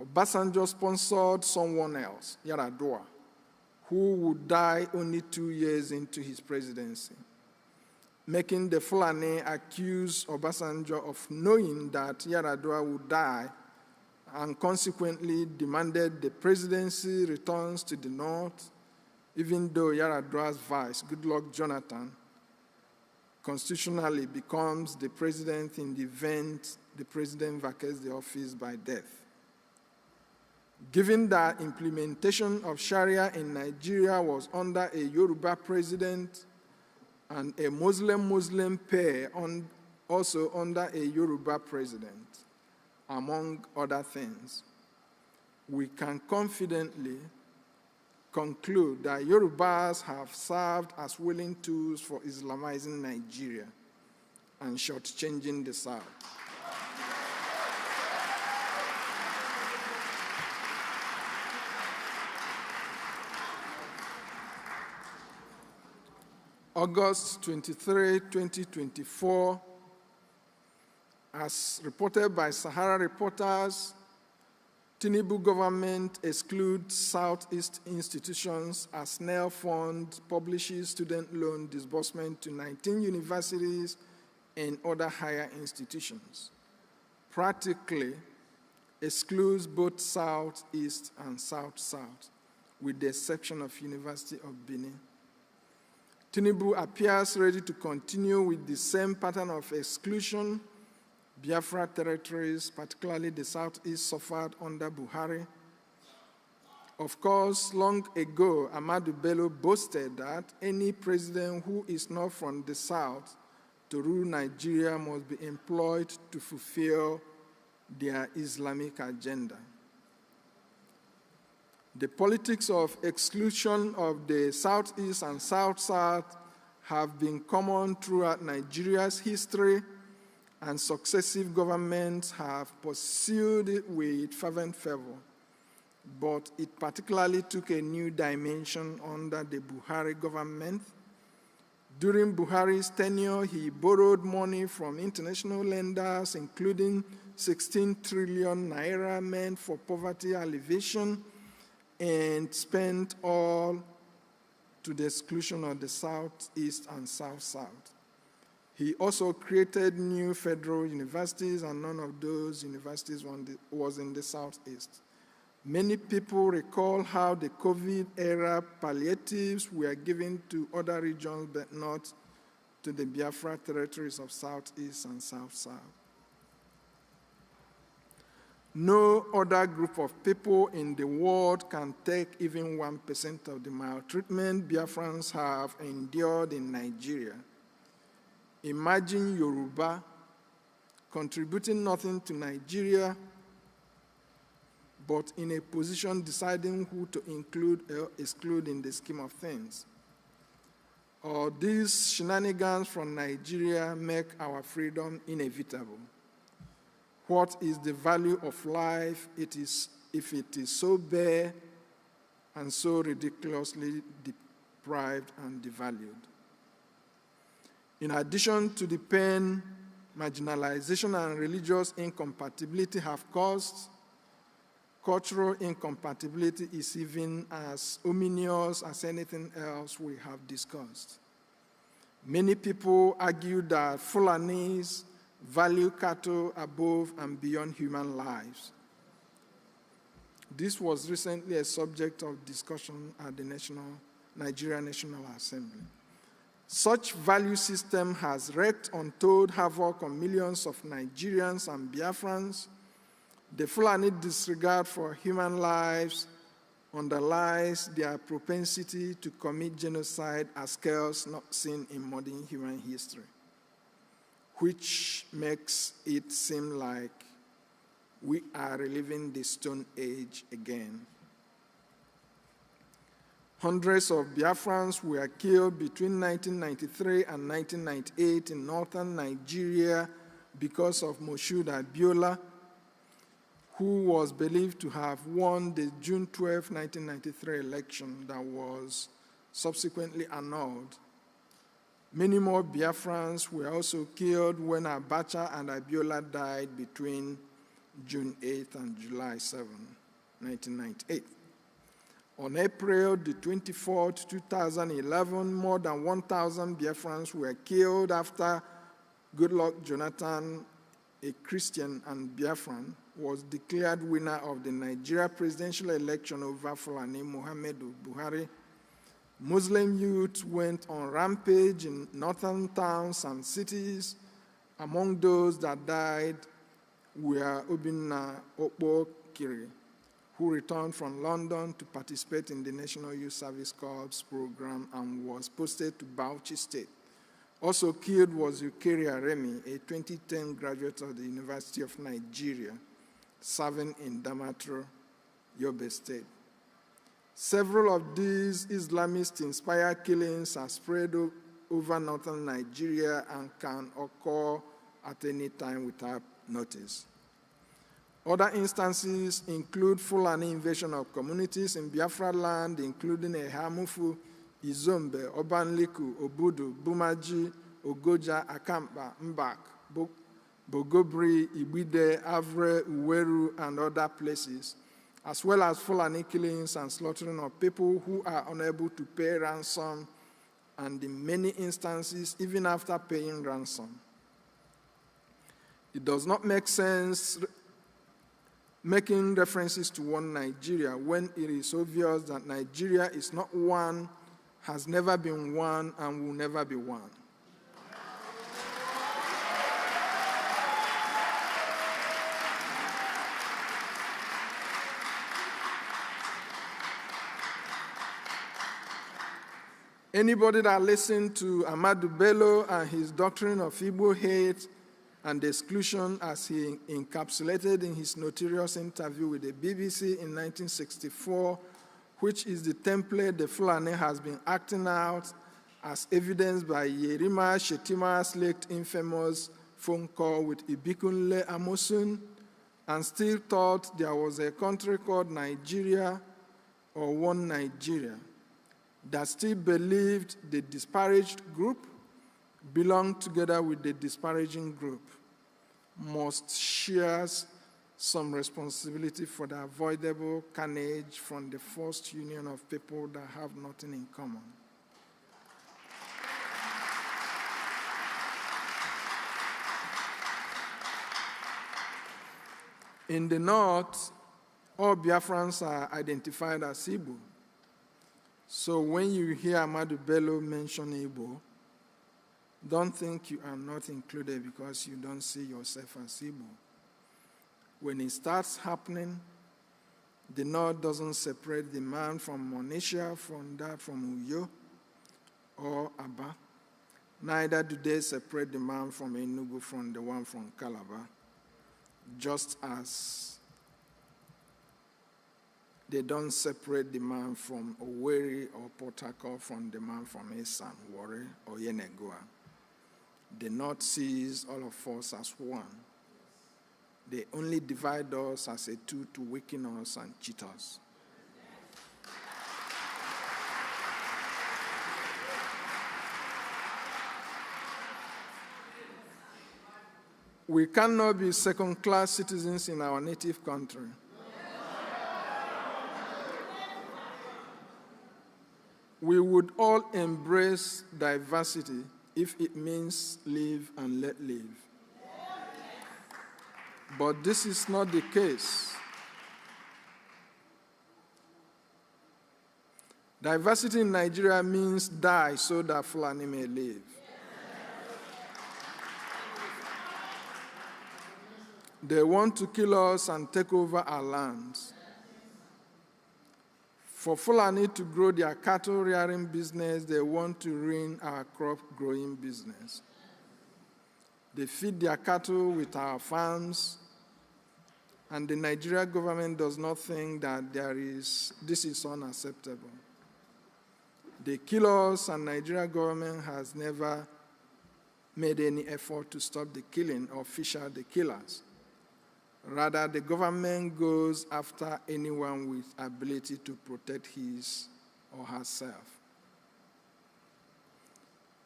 Obasanjo sponsored someone else, Yar'Adua, who would die only 2 years into his presidency, making the Fulani accuse Obasanjo of knowing that Yar'Adua would die and consequently demanded the presidency returns to the North, even though Yar'Adua's vice, Goodluck Jonathan, constitutionally becomes the president in the event the president vacates the office by death. Given that implementation of Sharia in Nigeria was under a Yoruba president and a Muslim pair also under a Yoruba president, among other things, we can confidently conclude that Yorubas have served as willing tools for Islamizing Nigeria and shortchanging the South. August 23, 2024, as reported by Sahara Reporters, Tinubu government excludes Southeast institutions as NEL Fund publishes student loan disbursement to 19 universities and other higher institutions. Practically excludes both Southeast and South-South, with the exception of University of Benin. Tinubu appears ready to continue with the same pattern of exclusion Biafra territories, particularly the Southeast, suffered under Buhari. Of course, long ago, Ahmadu Bello boasted that any president who is not from the South to rule Nigeria must be employed to fulfill their Islamic agenda. The politics of exclusion of the Southeast and South-South have been common throughout Nigeria's history, and successive governments have pursued it with fervent fervor. But it particularly took a new dimension under the Buhari government. During Buhari's tenure, he borrowed money from international lenders, including 16 trillion naira meant for poverty alleviation, and spent all to the exclusion of the Southeast and South-South. He also created new federal universities, and none of those universities was in the Southeast. Many people recall how the COVID-era palliatives were given to other regions, but not to the Biafra territories of Southeast and South-South. No other group of people in the world can take even 1% of the maltreatment Biafrans have endured in Nigeria. Imagine Yoruba contributing nothing to Nigeria, but in a position deciding who to include or exclude in the scheme of things. Or these shenanigans from Nigeria make our freedom inevitable. What is the value of life if it is so bare and so ridiculously deprived and devalued? In addition to the pain marginalization and religious incompatibility have caused, cultural incompatibility is even as ominous as anything else we have discussed. Many people argue that Fulanis value cattle above and beyond human lives. This was recently a subject of discussion at the Nigeria National Assembly. Such value system has wreaked untold havoc on millions of Nigerians and Biafrans. The Fulani disregard for human lives underlies their propensity to commit genocide at scales not seen in modern human history, which makes it seem like we are reliving the Stone Age again. Hundreds of Biafrans were killed between 1993 and 1998 in northern Nigeria because of Moshood Abiola, who was believed to have won the June 12, 1993 election that was subsequently annulled. Many more Biafrans were also killed when Abacha and Abiola died between June 8 and July 7, 1998. On April the 24th, 2011, more than 1,000 Biafrans were killed after Goodluck Jonathan, a Christian and Biafran, was declared winner of the Nigeria presidential election over Fulani Muhammadu Buhari. Muslim youth went on rampage in northern towns and cities. Among those that died were Obinna Okpo Kiri, who returned from London to participate in the National Youth Service Corps program and was posted to Bauchi State. Also killed was Eukaria Remi, a 2010 graduate of the University of Nigeria, serving in Damaturu, Yobe State. Several of these Islamist-inspired killings are spread over northern Nigeria and can occur at any time without notice. Other instances include Fulani invasion of communities in Biafra land, including Ehamufu, Izombe, Obanliku, Obudu, Bumaji, Ogoja, Akampa, Mbak, Bogobri, Ibide, Avre, Uweru, and other places, as well as Fulani killings and slaughtering of people who are unable to pay ransom, and in many instances, even after paying ransom. It does not make sense making references to one Nigeria when it is obvious that Nigeria is not one, has never been one, and will never be one. Anybody that listened to Ahmadu Bello and his doctrine of Igbo hate and exclusion as he encapsulated in his notorious interview with the BBC in 1964, which is the template the Fulani has been acting out, as evidenced by Yerima Shetima's late infamous phone call with Ibikunle Amosun, and still thought there was a country called Nigeria or one Nigeria, that still believed the disparaged group belonged together with the disparaging group, must share some responsibility for the avoidable carnage from the forced union of people that have nothing in common. In the north, all Biafrans are identified as Igbo. So when you hear Ahmadu Bello mention Igbo, don't think you are not included because you don't see yourself as Igbo. When it starts happening, the North doesn't separate the man from Monisha from that from Uyo or Aba. Neither do they separate the man from Enugu from the one from Calabar, just as they don't separate the man from Owerri or Port Harcourt from the man from Esan, Warri, or Yenagoa. The North sees all of us as one. They only divide us as a tool to weaken us and cheat us. We cannot be second-class citizens in our native country. We would all embrace diversity if it means live and let live. But this is not the case. Diversity in Nigeria means die so that Fulani may live. They want to kill us and take over our lands. For Fulani to grow their cattle rearing business, they want to ruin our crop growing business. They feed their cattle with our farms, and the Nigerian government does not think that this is unacceptable. They kill us, and Nigerian government has never made any effort to stop the killing or fish out the killers. Rather, the government goes after anyone with ability to protect his or herself.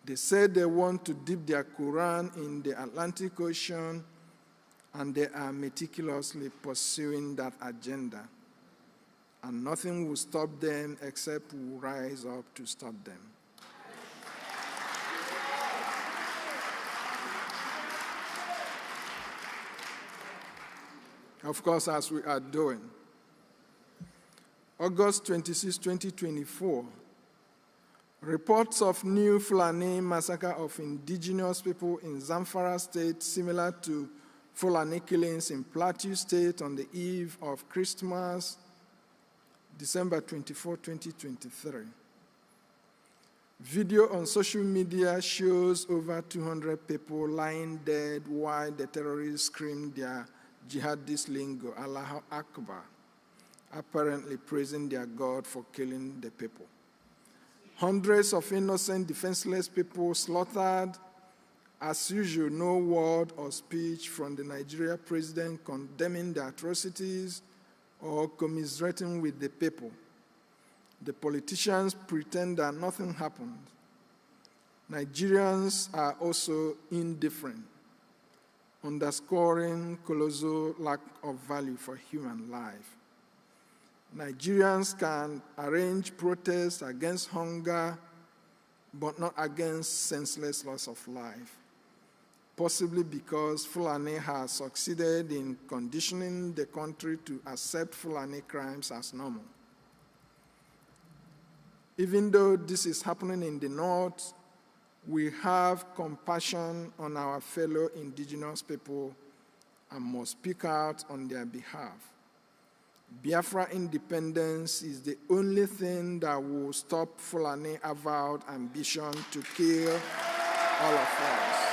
They say they want to dip their Quran in the Atlantic Ocean, and they are meticulously pursuing that agenda. And nothing will stop them except we will rise up to stop them. Of course, as we are doing. August 26, 2024, reports of new Fulani massacre of indigenous people in Zamfara State, similar to Fulani killings in Plateau State on the eve of Christmas, December 24, 2023. Video on social media shows over 200 people lying dead while the terrorists scream their jihadist lingo, Allahu Akbar, apparently praising their God for killing the people. Hundreds of innocent, defenseless people slaughtered. As usual, no word or speech from the Nigerian president condemning the atrocities or commiserating with the people. The politicians pretend that nothing happened. Nigerians are also indifferent, underscoring colossal lack of value for human life. Nigerians can arrange protests against hunger, but not against senseless loss of life, possibly because Fulani has succeeded in conditioning the country to accept Fulani crimes as normal. Even though this is happening in the North, we have compassion on our fellow indigenous people and must speak out on their behalf. Biafra independence is the only thing that will stop Fulani avowed ambition to kill all of us.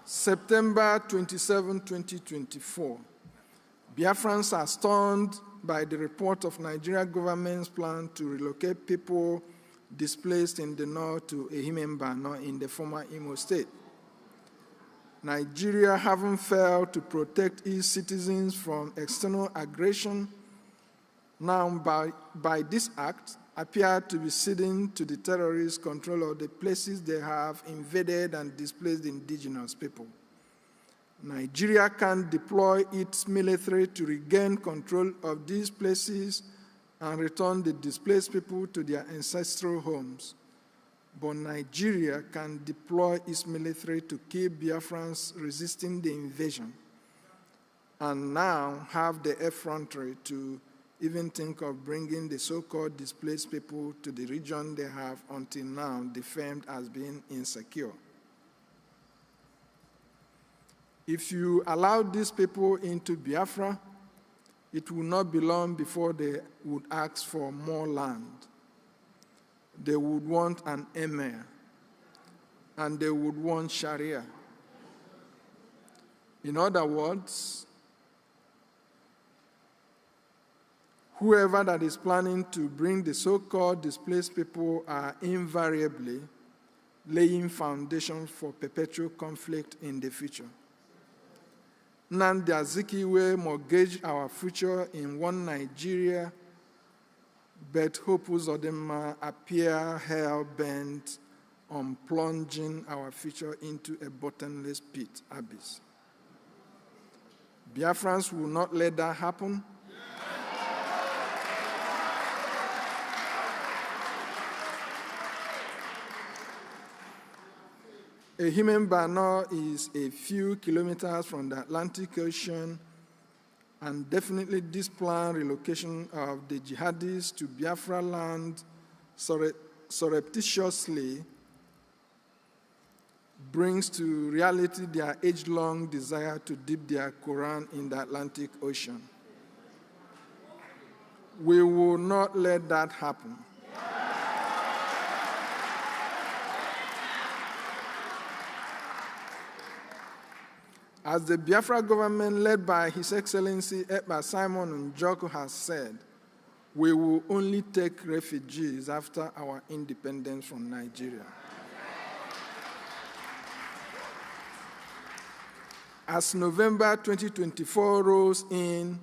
September 27, 2024, Biafrans are stunned by the report of Nigeria government's plan to relocate people displaced in the north to Ehimembano in the former Imo State. Nigeria, having failed to protect its citizens from external aggression, now by this act, appear to be ceding to the terrorists control of the places they have invaded and displaced indigenous people. Nigeria can deploy its military to regain control of these places and return the displaced people to their ancestral homes. But Nigeria can deploy its military to kill Biafrans resisting the invasion. and now have the effrontery to even think of bringing the so-called displaced people to the region they have until now defamed as being insecure. If you allow these people into Biafra, it will not be long before they would ask for more land. They would want an emir, and they would want Sharia. In other words, whoever that is planning to bring the so-called displaced people are invariably laying foundations for perpetual conflict in the future. Nnamdi Azikiwe mortgaged our future in one Nigeria, but Hope Uzodinma appear hell-bent on plunging our future into a bottomless pit abyss. Biafrans will not let that happen. Ehime is a few kilometers from the Atlantic Ocean, and definitely this planned relocation of the jihadists to Biafra land surreptitiously brings to reality their age-long desire to dip their Quran in the Atlantic Ocean. We will not let that happen. As the Biafra government, led by His Excellency Ekpa Simon Njoku, has said, we will only take refugees after our independence from Nigeria. As November 2024 rolls in,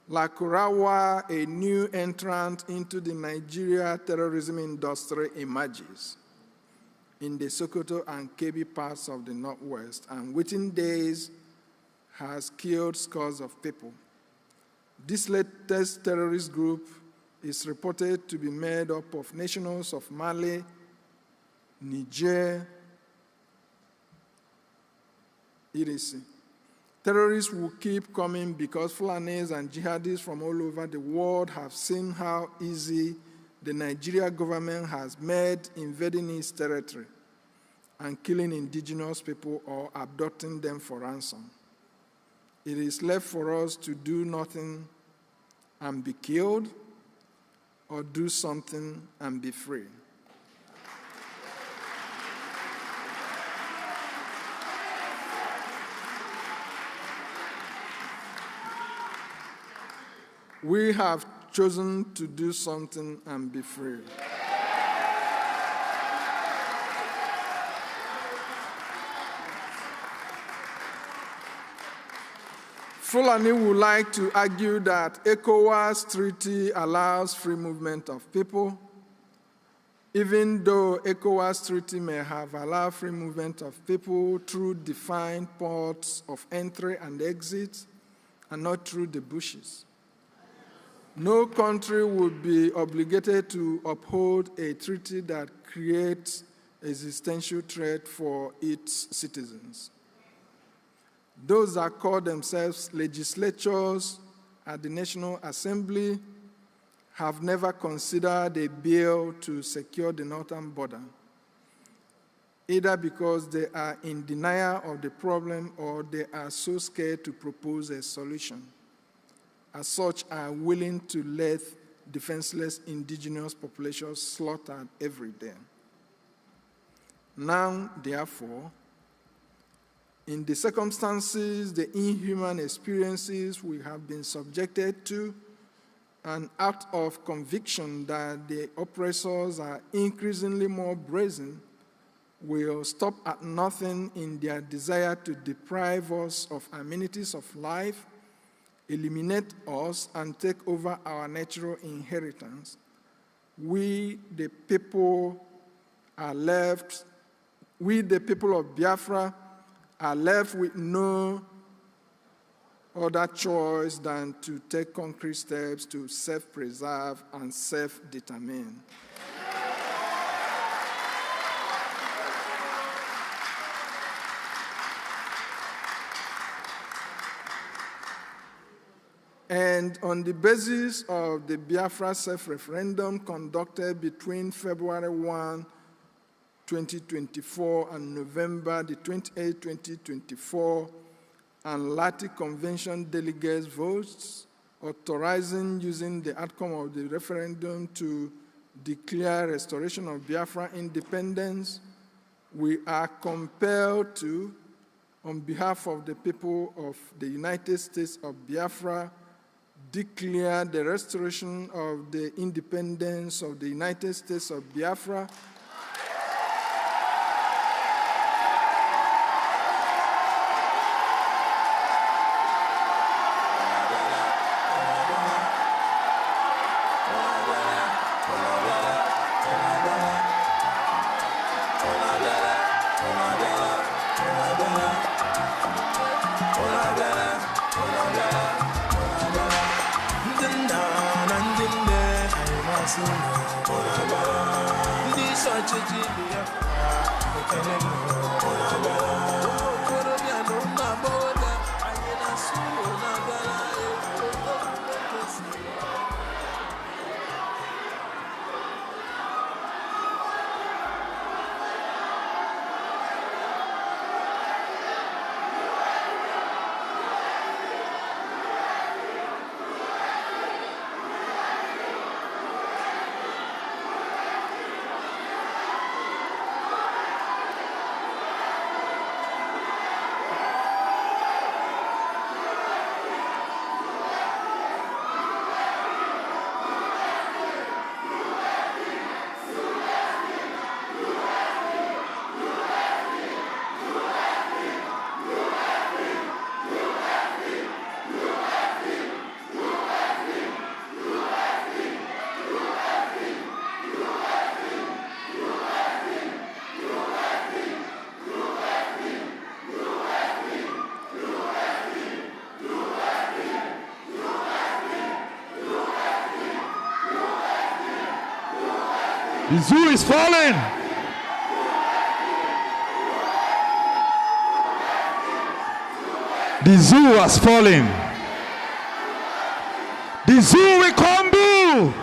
Lakurawa, a new entrant into the Nigeria terrorism industry, emerges in the Sokoto and Kebbi parts of the Northwest, and within days has killed scores of people. This latest terrorist group is reported to be made up of nationals of Mali, Niger, etc. Terrorists will keep coming because Fulanis and jihadists from all over the world have seen how easy the Nigeria government has made invading its territory and killing indigenous people or abducting them for ransom. It is left for us to do nothing and be killed, or do something and be free. We have chosen to do something and be free. Fulani would like to argue that ECOWAS treaty allows free movement of people, even though ECOWAS treaty may have allowed free movement of people through defined ports of entry and exit, and not through the bushes. No country would be obligated to uphold a treaty that creates existential threat for its citizens. Those that call themselves legislatures at the National Assembly have never considered a bill to secure the northern border, either because they are in denial of the problem or they are so scared to propose a solution. As such, are willing to let defenseless indigenous populations slaughtered every day. Now, therefore, in the circumstances, the inhuman experiences we have been subjected to, and out of conviction that the oppressors are increasingly more brazen, will stop at nothing in their desire to deprive us of amenities of life, eliminate us, and take over our natural inheritance. We, the people of Biafra, are left with no other choice than to take concrete steps to self-preserve and self-determine. And on the basis of the Biafra self-referendum conducted between February 1, 2024 and November the 28th, 2024, and Lati Convention delegates votes authorizing using the outcome of the referendum to declare restoration of Biafra independence, we are compelled to, on behalf of the people of the United States of Biafra, declare the restoration of the independence of the United States of Biafra The zoo is falling. The zoo has fallen. The zoo will crumble.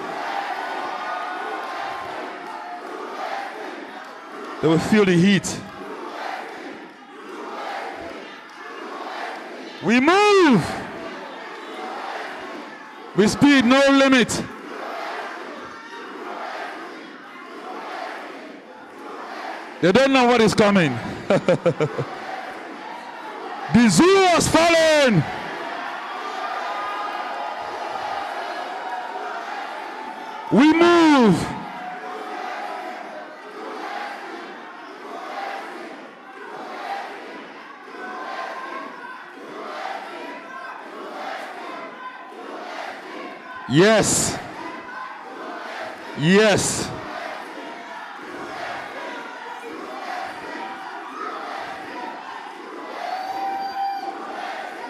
They will feel the heat. We move with speed, no limit. They don't know what is coming. The zoo has fallen. We move. Yes. Yes.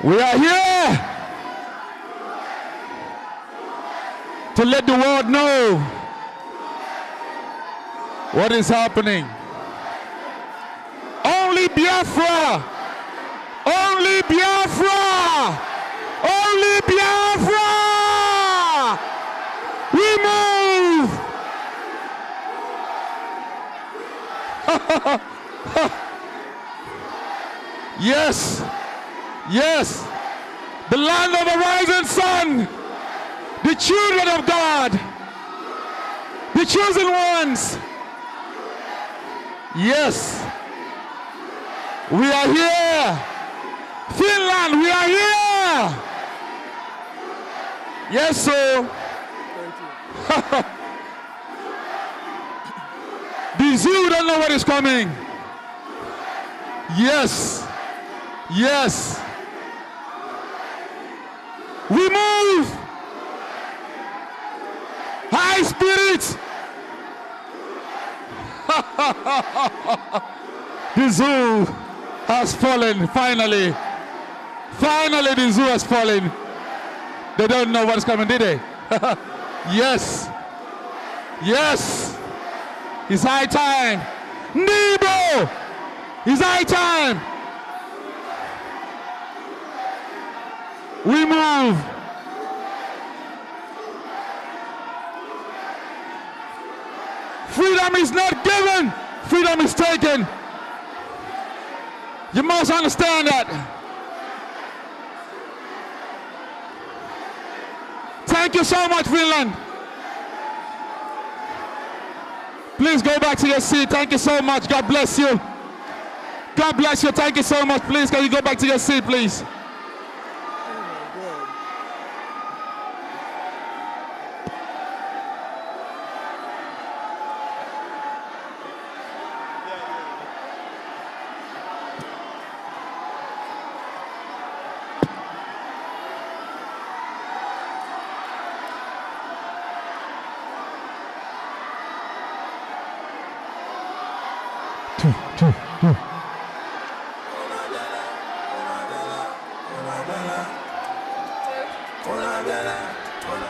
We are here to let the world know what is happening. Only Biafra! Only Biafra! Only Biafra! We move! Yes! Yes, the land of the rising sun, the children of God, the chosen ones. Yes, we are here. Finland, we are here. Yes, sir. The zoo don't know what is coming. Yes, yes. We move! High spirit! The zoo has fallen, finally. Finally, the zoo has fallen. They don't know what's coming, did they? Yes. Yes. It's high time. Nebo! It's high time. We move. Freedom is not given, freedom is taken. You must understand that. Thank you so much, Finland. Please go back to your seat. Thank you so much. God bless you. God bless you. Thank you so much. Please, can you go back to your seat, please?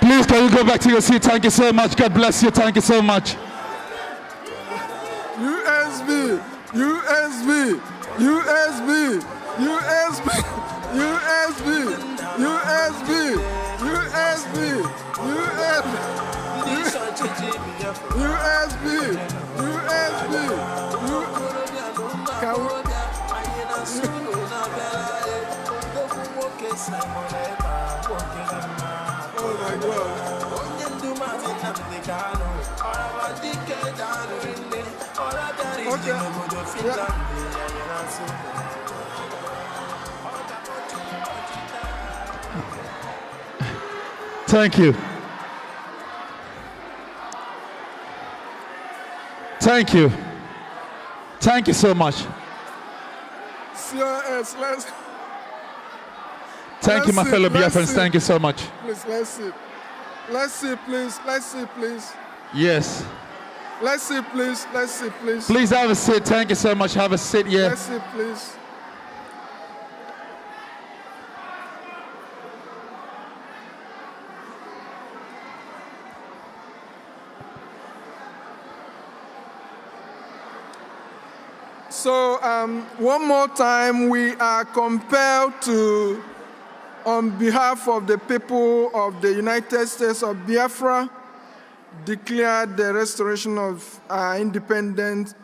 Please, can you go back to your seat? Thank you so much. God bless you. Thank you so much. USB, USB, USB, USB, USB, USB, USB, USB, Oh my Thank you. Thank you. Thank you so much. Thank you, my fellow Biafrans. Thank you so much. Please, let's sit. Let's sit, please. Let's sit, please. Yes. Let's sit, please. Let's sit, please. Please have a seat. Thank you so much. Have a seat, yeah. Let's sit, please. So, one more time, we are compelled to, on behalf of the people of the United States of Biafra, declare the restoration of independence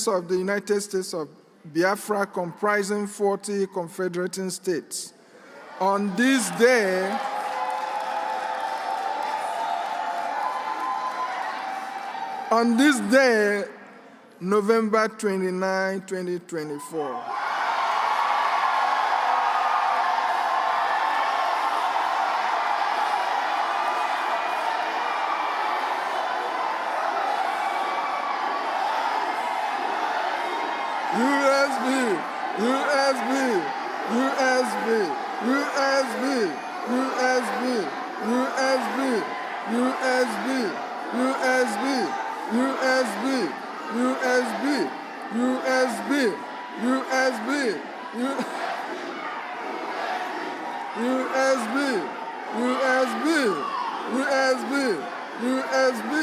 of the United States of Biafra, comprising 40 confederating states. On this day, November 29, 2024. USB, USB, USB, USB, USB, USB, USB, USB, USB, USB, USB, USB, USB, USB, USB, USB.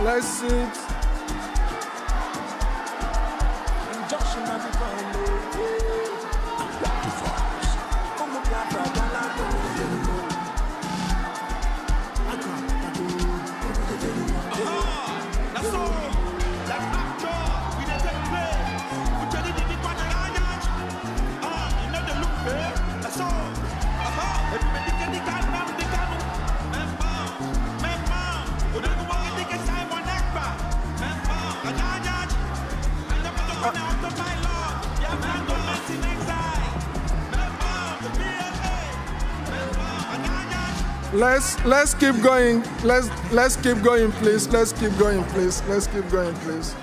Let's sit. That's all. That's after we did take play. Let's keep going. Let's keep going, please. Let's keep going, please. Let's keep going, please.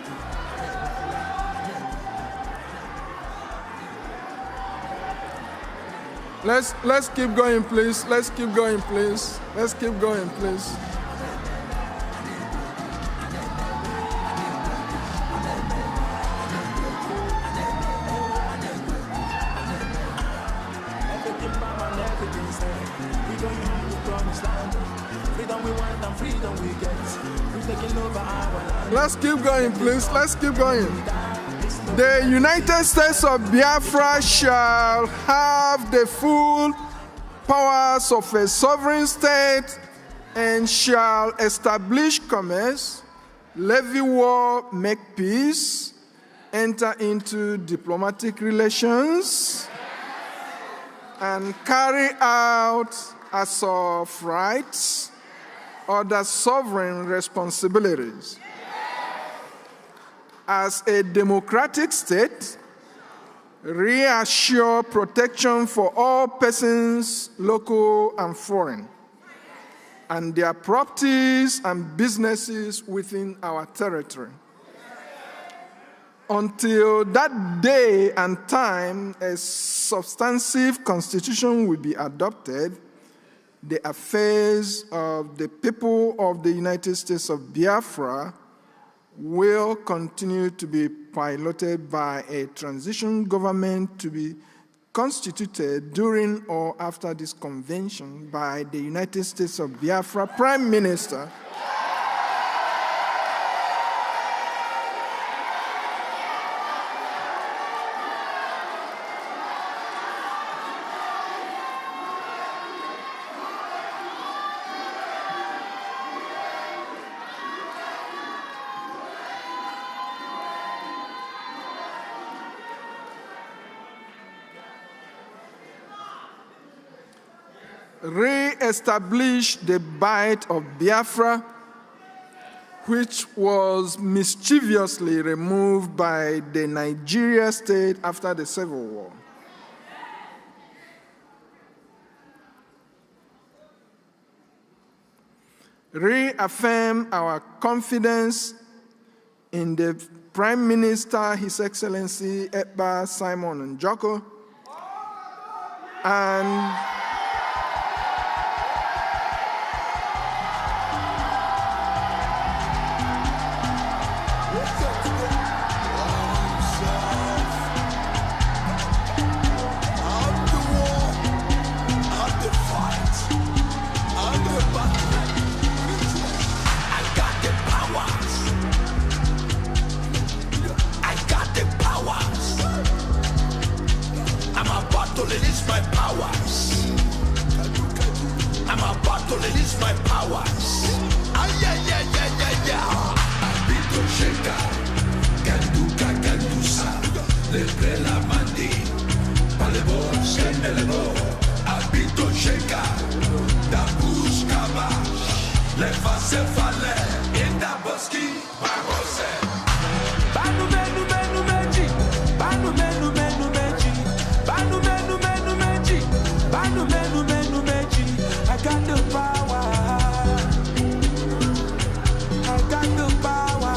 Let's keep going, please. Let's keep going, please. Let's keep going, please. Let's keep going, please. Let's keep going. The United States of Biafra shall have the full powers of a sovereign state and shall establish commerce, levy war, make peace, enter into diplomatic relations, and carry out as of rights other sovereign responsibilities. As a democratic state, reassure protection for all persons, local and foreign, and their properties and businesses within our territory. Until that day and time, a substantive constitution will be adopted. The affairs of the people of the United States of Biafra will continue to be piloted by a transition government to be constituted during or after this convention by the United States of Biafra Prime Minister. Re-establish the Bight of Biafra, which was mischievously removed by the Nigeria state after the Civil War. Reaffirm our confidence in the Prime Minister, His Excellency Ekpa Simon Njoko, and release my powers. I'm about to release my powers. Abito Sheka, Kanduka Kandusa, Leprela Mandi, Palebo, Sendelebo, Abito Sheka, Dabus Kaba, Lefa Sefale, Inda Boski, Barose. Banu Menu Menu Meji, Banu Menu Menu Meji, Banu Menu Menu Meji, Banu Menu Menu Meji. I got the power. I got the power.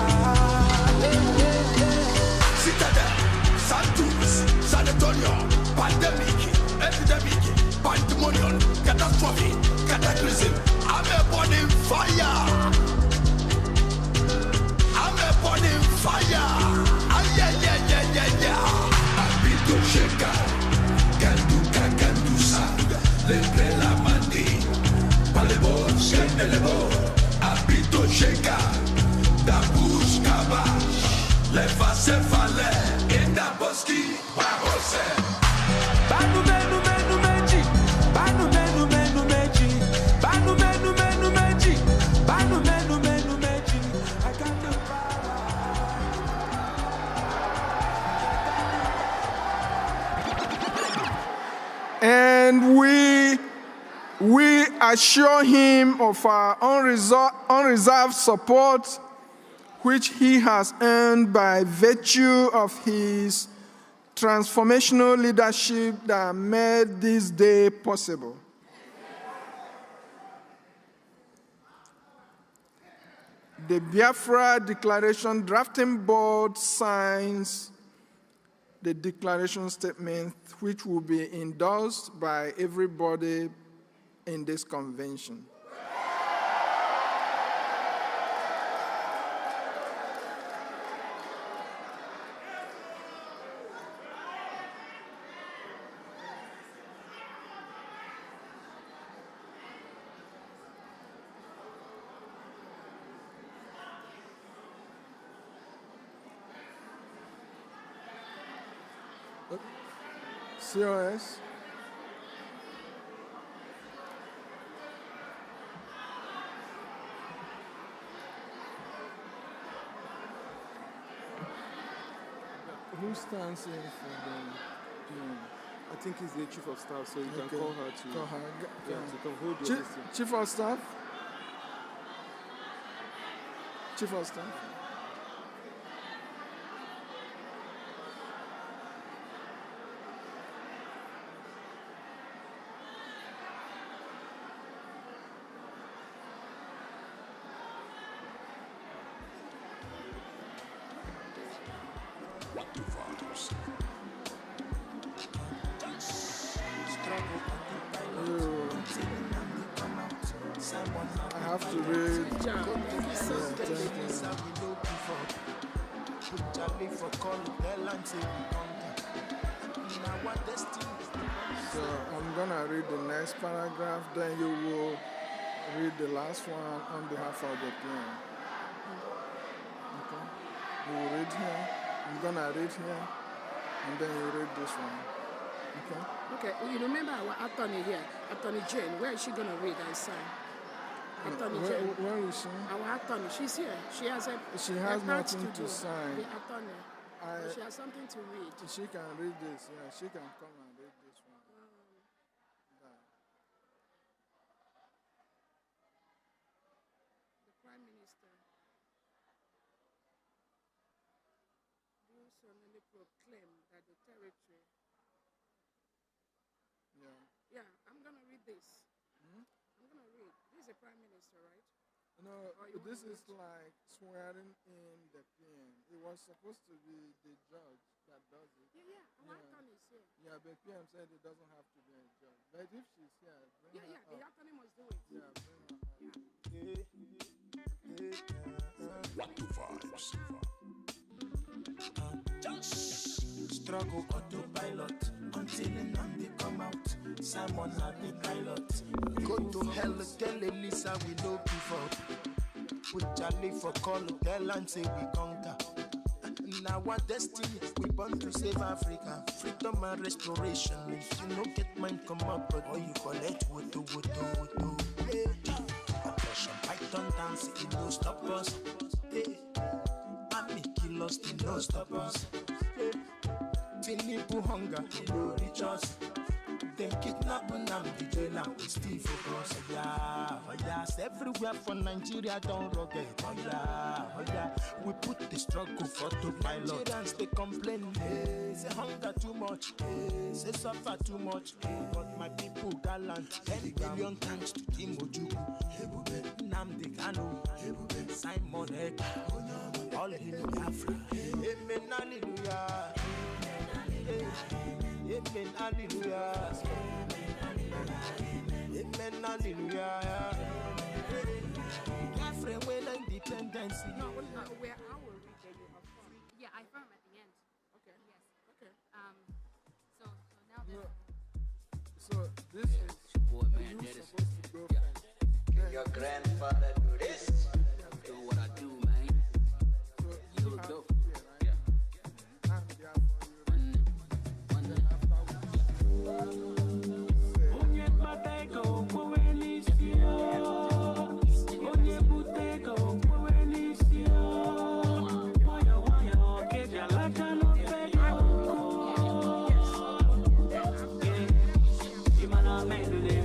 Citadel, Santos, San Antonio, pandemic, epidemic, pandemonium, catastrophe, cataclysm. I'm a burning fire. I'm a burning fire. Abito Sheka, Kanduka Kandusa, Leprela Mandi, Palebo, Sendelebo, Abito Sheka, Dabus Kaba, Lefa Sefale, Inda Boski, Barose. Banu Menu Menu Meji, Banu Menu Menu Meji, Banu Menu Menu Meji, Banu Menu Menu Meji. I got the And we assure him of our unreserved support, which he has earned by virtue of his transformational leadership that made this day possible. The Biafra Declaration Drafting Board signs the declaration statement, which will be endorsed by everybody in this convention. COS. Who stands in for the? I think he's the chief of staff, so you can call her to. Call her. Yeah, to come hold your listen. Chief of staff. Chief of staff. I have to read. So I'm gonna read the next paragraph, then you will read the last one on behalf of the plan. Okay? You will read here. I'm gonna read here, and then you read this one. Okay? Okay, you remember our attorney here, Attorney Jane. Where is she going to read and sign? Attorney Jane. Where is she? Our attorney. She's here. She has a. She has nothing to sign. The attorney. She has something to read. She can read this. Yeah, she can come and read this one. The Prime Minister do solemnly proclaim that the territory. Yeah, I'm going to read this. I'm going to read. This is the Prime Minister, right? No, this is like swearing in the PM. It was supposed to be the judge that does it. Yeah, our attorney is here. Yeah, but PM said it doesn't have to be a judge. But if she's here, bring her the up. attorney must do it. Yeah, bring her up. What the vibes? Just struggle autopilot until Nnamdi come out. Simon had the pilot. Go to hell, tell Elisa we no give up. Put Charlie for call, tell and say we conquer. Now our destiny, we born to save Africa. Freedom and restoration. If you no get mine, come up, but or you collect woto. Operation Python dance, it no stop us. Army kill us, it no stop us. Tinipu hunger, it no reach us. Them kidnap Nnamdi, jail and we still focus. Oh yeah, everywhere for Nigeria don't rocket. Oh yeah, we put the struggle for autopilot. Nigerians they complain, say hunger too much, say suffer too much. But my people gallant, 10 billion thanks to Tim Ojukwu, Nnamdi Kanu, Simon Ekpa, all in Biafra. Amen, hallelujah. Amen, hallelujah. Amen, hallelujah. Biafra when independence. No, where I will read that you affirm. Yeah, I affirm at the end. Okay. Yes. Okay. So now that. So this is boy, man, that is. supposed to go Can your grandfather do this? Do what I do, man. You look dope. Man, do they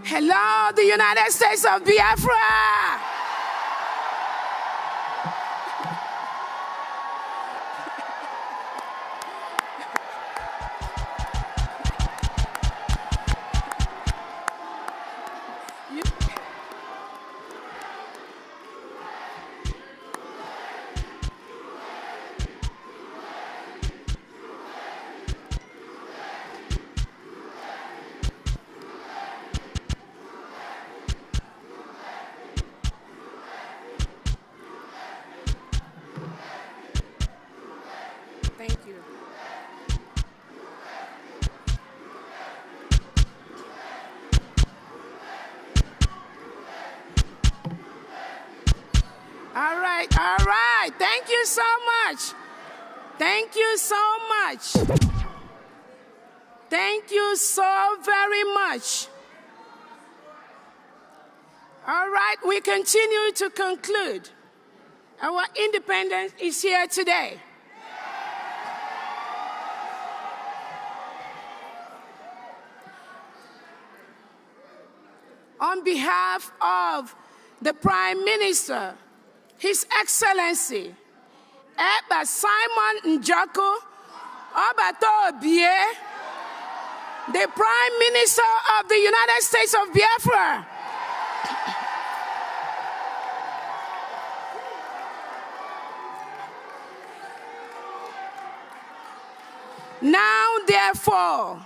Hello, the United States of Biafra. Thank you. All right. Thank you so much. Thank you so much. Thank you so very much. All right, we continue to conclude. Our independence is here today. On behalf of the Prime Minister, His Excellency, Eba Simon Njako Obato Obie, the Prime Minister of the United States of Biafra, Now therefore,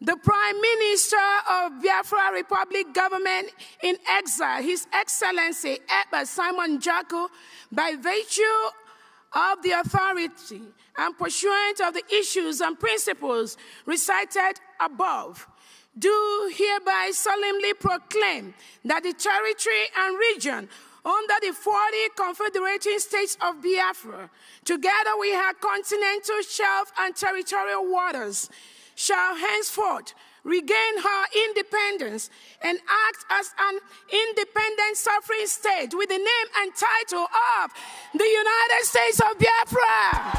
the Prime Minister of Biafra Republic Government in Exile, His Excellency Eba Simon Njako, by virtue of the authority and pursuant of the issues and principles recited above, do hereby solemnly proclaim that the territory and region under the 40 confederating states of Biafra, together with her continental shelf and territorial waters, shall henceforth regain her independence and act as an independent sovereign state with the name and title of the United States of Biafra.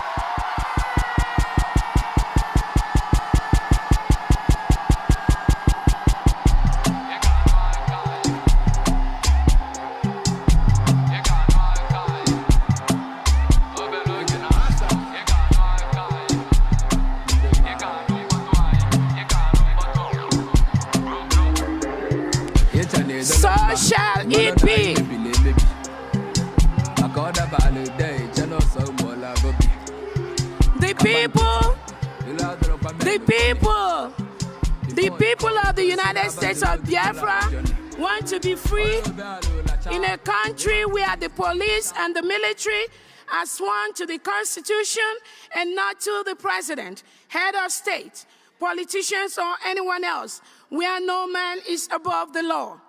So shall it be. The people of the United States of Biafra want to be free in a country where the police and the military are sworn to the Constitution and not to the president, head of state, politicians, or anyone else, where no man is above the law,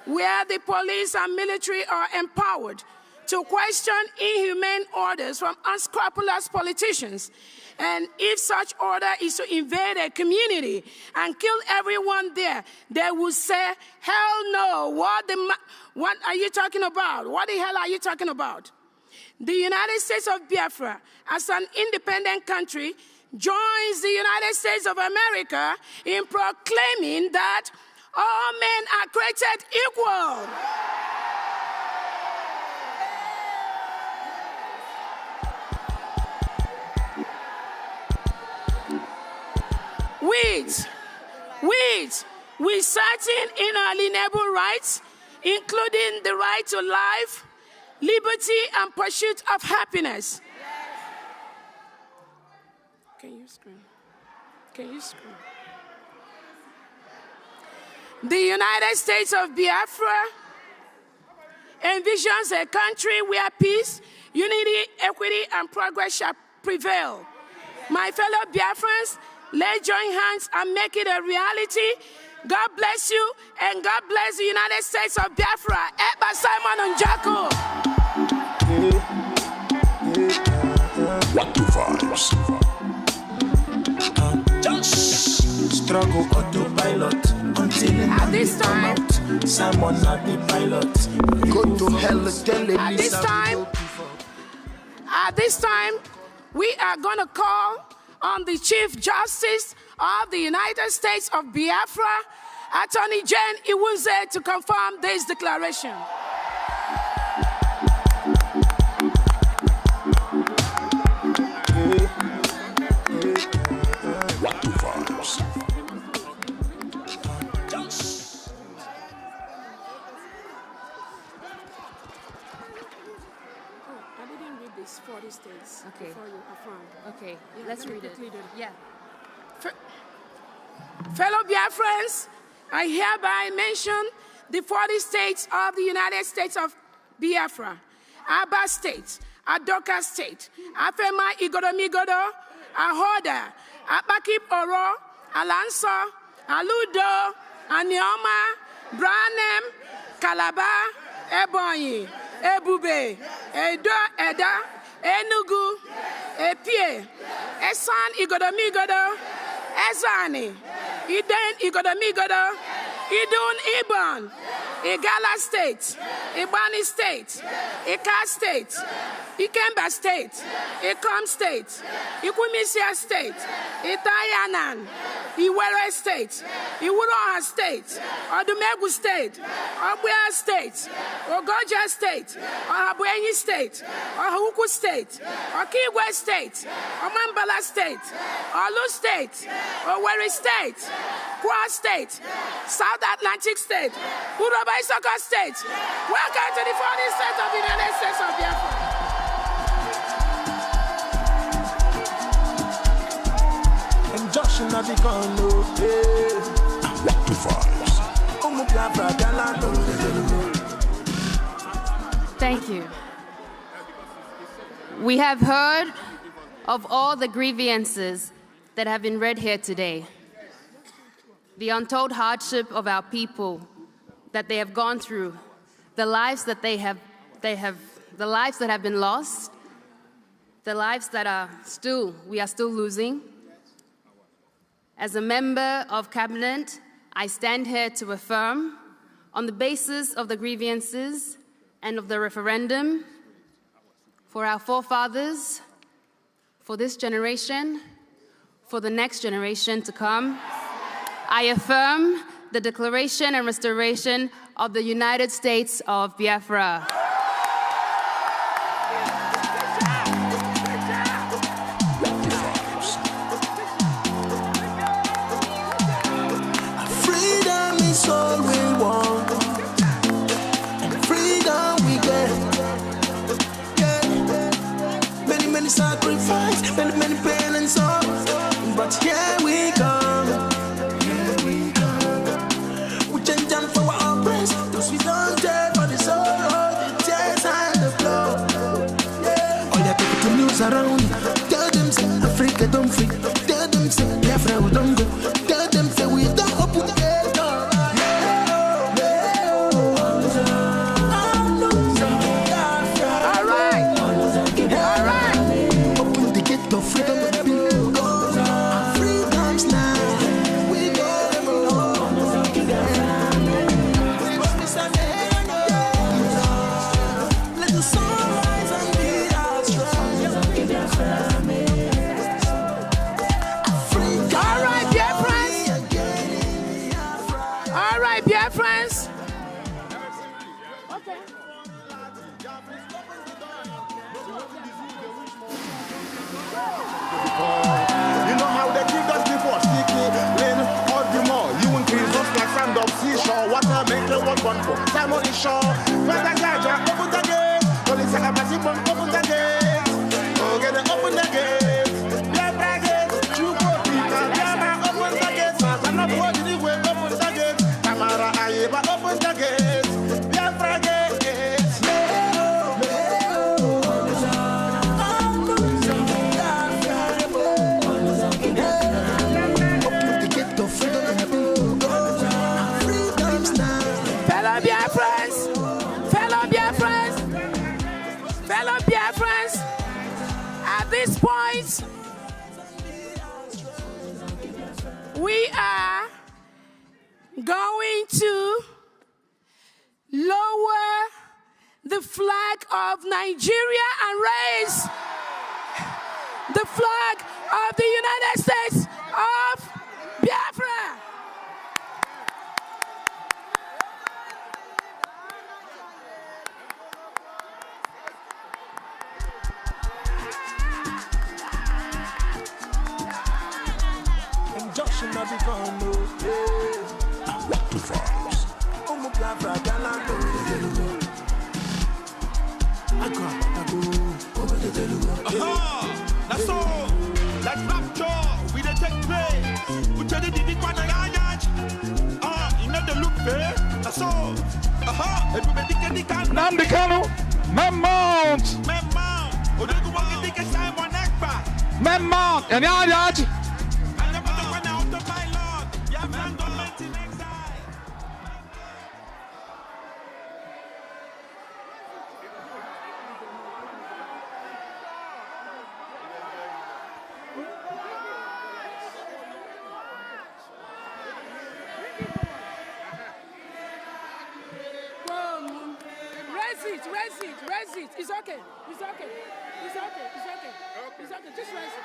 where the police and military are empowered to question inhumane orders from unscrupulous politicians. And if such order is to invade a community and kill everyone there, they will say, hell no, what are you talking about? What the hell are you talking about? The United States of Biafra, as an independent country, joins the United States of America in proclaiming that all men are created equal. With certain inalienable rights, including the right to life, liberty, and pursuit of happiness. Can you scream? The United States of Biafra envisions a country where peace, unity, equity, and progress shall prevail. My fellow Biafrans, let's join hands and make it a reality. God bless you, and God bless the United States of Biafra. Eba Simon Njako. What the vibes? Just struggle autopilot until at this time, Simon not the pilot. Go to hell, tell him at this time, At this time, we are going to call on the Chief Justice of the United States of Biafra, Attorney Jane Iwuze, to confirm this declaration. For these states, okay. Before you affirm. Okay, Yeah, let's let me read it. quickly do Yeah. Fellow Biafrans, I hereby mention the 40 states of the United States of Biafra: Aba State, Adoka State, Afema Igodomigodo, Ahoda, Abakip Oro, Alanso, Aludo, Anioma, Branem, Calabar, Ebonyi, Ebube, Edo, Eda, Enugu, Epie, Esan Igodomigodo, Ezani, Iden Igodomigodo, Idun Ibon, Igala State, Ibani State, Ika State, Ikemba State, Ikom State, Ikwimisia State, Itayanan, Iwere State, Iwuroha State, Odumegu State, Obuya State, Ogoja State, Ohabuenyi State, Ohuku State, Okigwe State, Omambala State, Olu State, Owerri State, Kwa State, South Atlantic State, Uroba Isoko State. Welcome to the 40 states of the United States of Biafra. And Josh and I become no What the Thank you. We have heard of all the grievances that have been read here today. The untold hardship of our people that they have gone through, the lives that the lives that have been lost, the lives that we are still losing. As a member of cabinet, I stand here to affirm, on the basis of the grievances and of the referendum, for our forefathers, for this generation, for the next generation to come, I affirm the declaration and restoration of the United States of Biafra. Freedom is all we want, and freedom we get. Yeah. Many sacrifices, many pain and sorrow, but here we come. We don't care for the sorrow, the tears and the blood. Yeah. All the people to news around. Tell them say Africa don't free. Tell them say Biafra we don't go. Tell them say we don't open the gate. All right. Open the gate of freedom. Freedom's now. We go. Friends. Okay. You know how they treat us before, sticky, rain, or the more. You increase us like sand up seashore. Water make you what one for. Simon is shore. When the Jaja open the gate, police are massive open the gate. Oh, get it, open the gate. Biafra gate, you go people. Biafra open the gate. I'm not holding the way, open the gate. Tamara Ayeba open the gate. Biafra gate. Fellow Biafrans, at this point, we are going to lower the flag of Nigeria and raise the flag of the United States of Biafra. Injunction of the phone, no. What the vibes? Oh, Biafra, Galando. That's all. That's rapture. We don't take place. We tell you the big one. You know the look there. That's all. Everybody can Nnamdi Kanu, Mount. Mount. And Yajaj. Raise it. It's okay. Just raise it.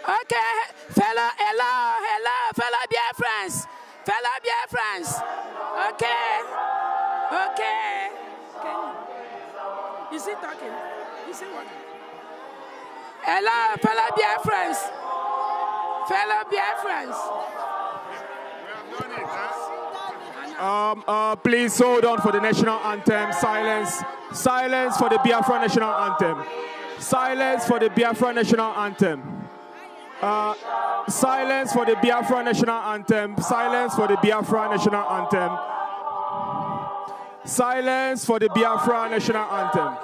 Okay, fellow Biafrans. Okay. Is he talking? Is he what? Hello, fellow Biafrans. Please hold on for the national anthem. Silence for the Biafra national anthem. Silence for the Biafra national anthem. Silence for the Biafra national anthem. Silence for the Biafra national anthem. Silence for the Biafra national anthem.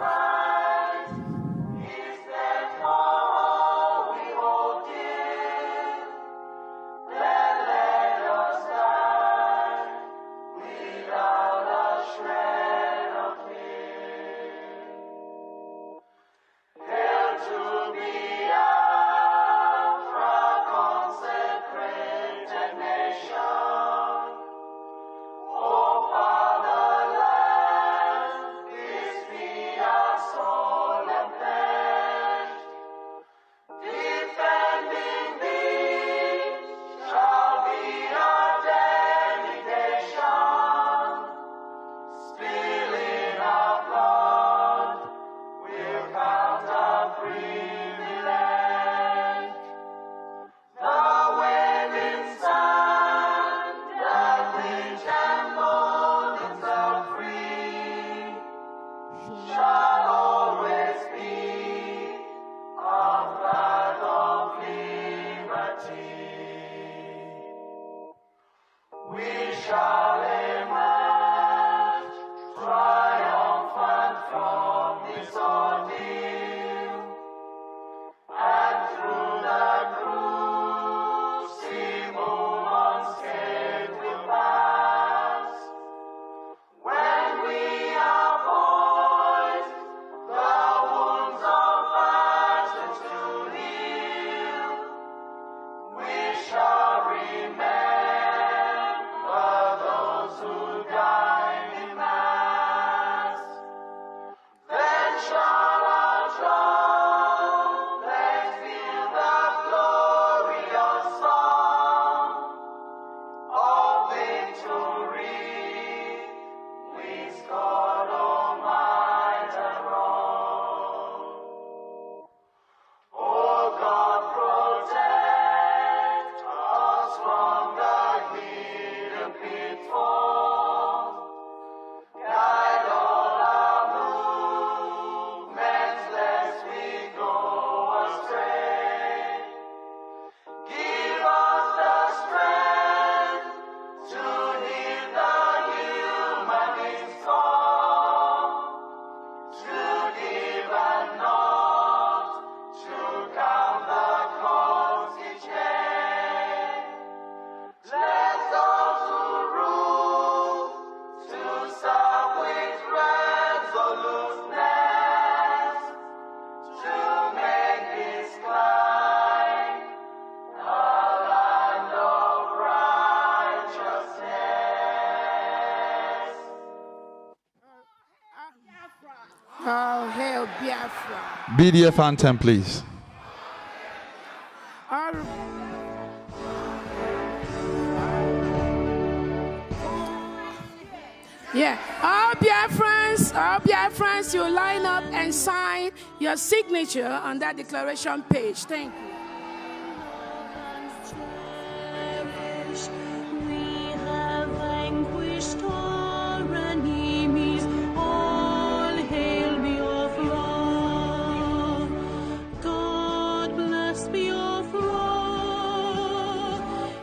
We shall emerge triumphant from this ordeal, and through the crucible unscathed will pass. When we avoid the wounds of battles to heal, we shall remember those who died in mass. Then shall our trumpets fill the glorious song of victory. We scored all might and wrong. Oh God, protect us from the hidden pitfalls. Guide all our movements, lest we go astray. Give us the strength to heal the human in song, to give and not to count the cost each day. Let those who rule to serve with resoluteness, to make this climb a land of righteousness. Oh, hail Biafra. BDF anthem, please. All Yeah, all Biafrans, you line up and sign your signature on that declaration page. Thank you. We have vanquished our enemies. All hail Biafra. God bless Biafra.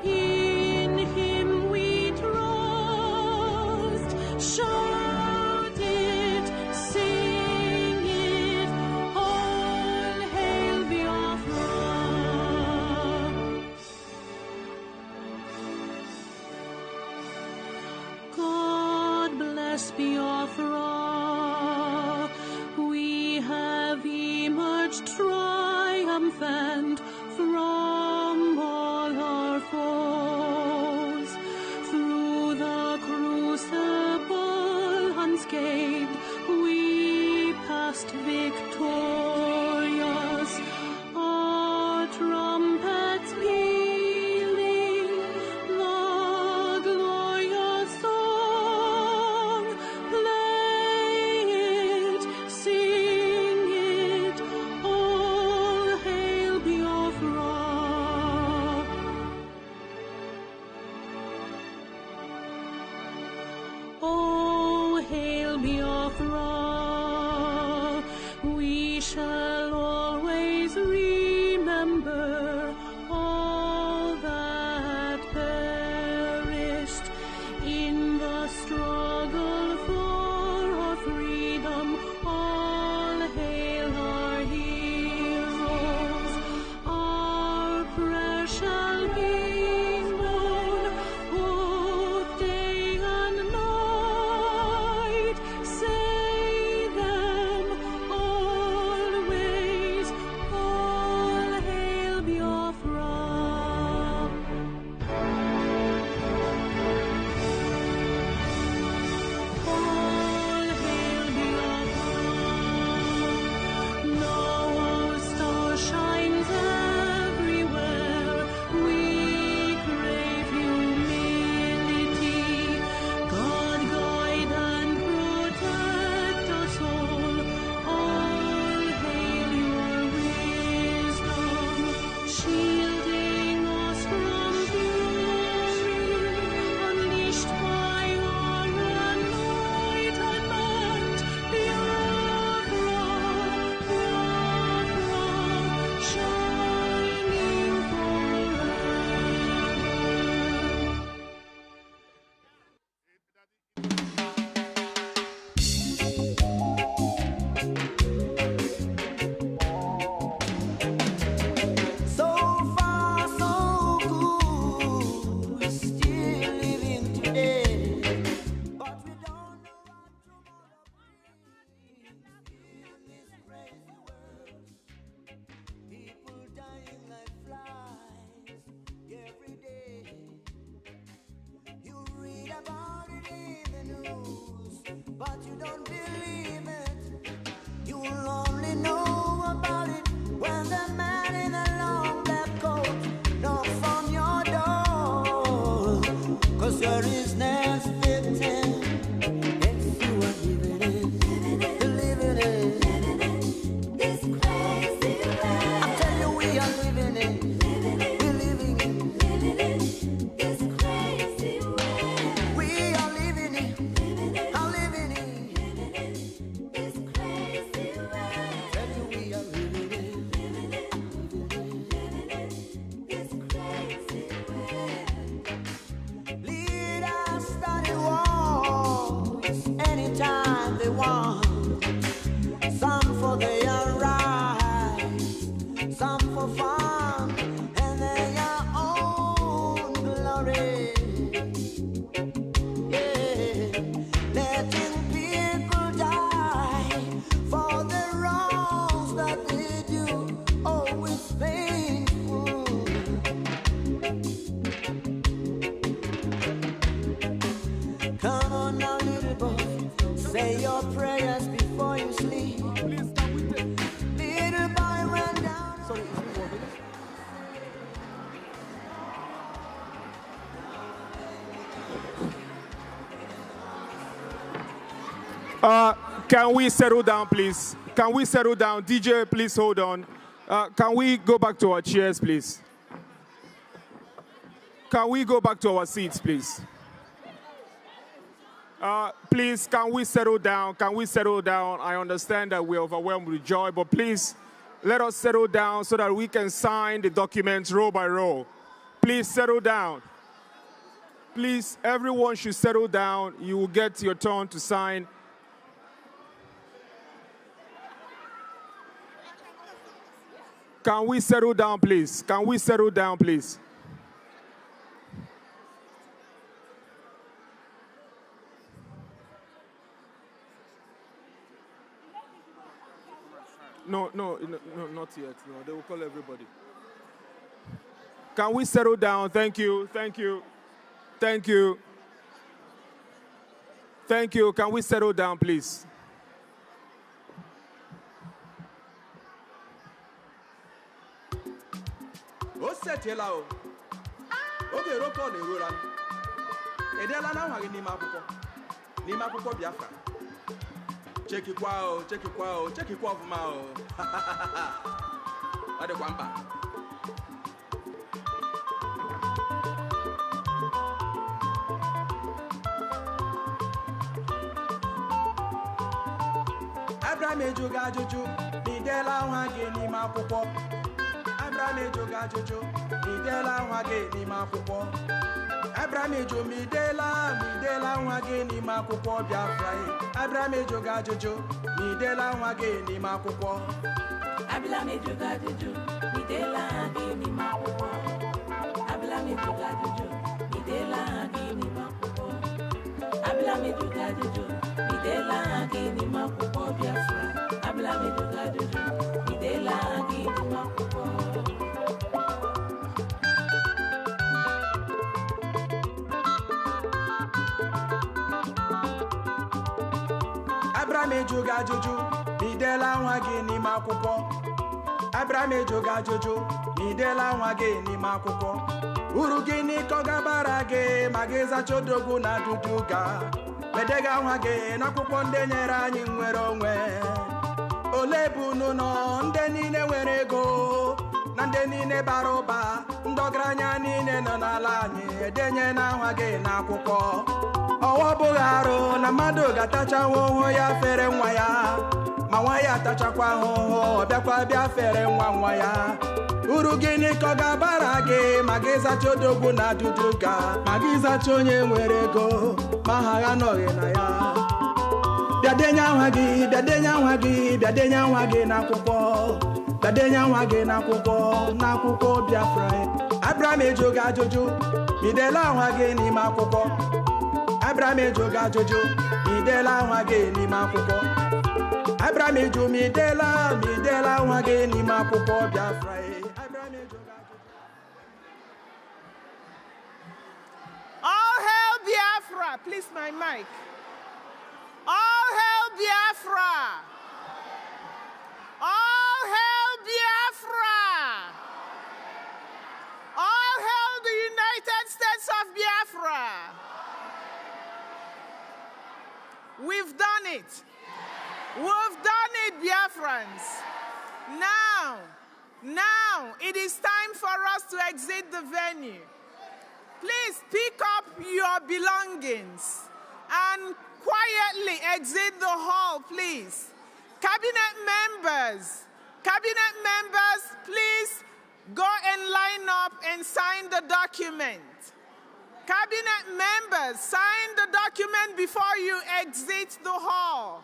In Him we trust. Shout it, sing it. All hail Biafra. God bless Biafra. We have emerged triumphant from all our foes. Through the crucible unscathed, we passed victorious. Our trumpets pealing the glorious song, you're his next victim. Yes, you are living it. Living it. This crazy way. I tell you, we are living it. We're living it. This crazy way. We are living it. I'm living it. This crazy way. I tell you, we are living it. This crazy way. Leaders started wars anytime they want. Some for their rights, some for fun and their own glory. Yeah, letting people die for the wrongs that they do. Oh, it's painful. Come on now, little boy, say your prayers before you sleep. Little boy, run down. Sorry, Can we settle down, please? Can we settle down? DJ, please hold on. Can we go back to our chairs, please? Can we go back to our seats, please? Please, can we settle down? Can we settle down? I understand that we're overwhelmed with joy, but please, let us settle down so that we can sign the documents row by row. Please settle down. Please, everyone should settle down. You will get your turn to sign. Can we settle down, please? Can we settle down, please? No, not yet. No, they will call everybody. Can we settle down? Thank you, thank you, thank you. Thank you. Can we settle down, please? O setela o. Oge roko na-erura. Edela na nwa gị n'ime akwụkwọ Biafra. Chekikwa ọfụma o. Ọ dịkwa mkpa. Abraham ejughị ajụjụ n'idela nwa gị n'ime akwụkwọ. Abraham ejughị ajụjụ n'idela nwa gị n'ime akwụkwọ. Abraham ejughị m'idela nwa gị n'ime akwụkwọ Biafra. Abraham ejughị ajụjụ n'idela nwa gị n'ime akwụkwọ. Abraham ejughị ajụjụ n'idela nwa gị n'ime akwụkwọ. Abraham ejughị ajụjụ n'idela nwa gị n'ime akwụkwọ. Abraham ejughị ajụjụ n'idela nwa gị n'ime akwụkwọ Biafra. Abraham ejughị ajụjụ n'idela nwa gị n'ime akwụkwọ. Abraham ejughị ajụjụ n'idela nwa gị n'ime akwụkwọ. Abraham ejughị ajụjụ n'idela nwa gị n'ime akwụkwọ. Uru gịnị ka ọ gabara gị ma gị zacha odogwu na Duduga? Medega nwa gị n'akwụkwọ ndị nyere anyị nwere onwe. Ole bụ unu nọ ndị niile nwere ego na ndị niile bara ụba, ndị ọgaranya niile nọ n'ala anyị edenye na nwa gị n'akwụkwọ. Ọwa bụghị arụ na mmadụ ga-atacha ahụhụ ya fere nwa ya, ma nwa ya atachakwa ahụhụ ọ bịakwa bịa fere nwa ya. Uru gịnị ka ọ ga-abara gị ma gị zacha odogwu na Duduga, ma gị zacha onye nwere ego ma ha anọghị na ya? Bịadenye nwa gị n'akwụkwọ. Bịadenye nwa gị n'akwụkwọ Biafra. Abraham ejughị ajụjụ n'idela nwa gị n'ime akwụkwọ. Abraham ejughị ajụjụ n'idela nwa gị n'ime akwụkwọ. Abraham eju m'idela nwa gị n'ime akwụkwọ Biafra. All hail Biafra. Please, my mic. All hail Biafra. All hail Biafra. All hail the United States of Biafra. We've done it. We've done it, Biafrans. Now, it is time for us to exit the venue. Please pick up your belongings and quietly exit the hall, please. Cabinet members, please go and line up and sign the document. Cabinet members, sign the document before you exit the hall.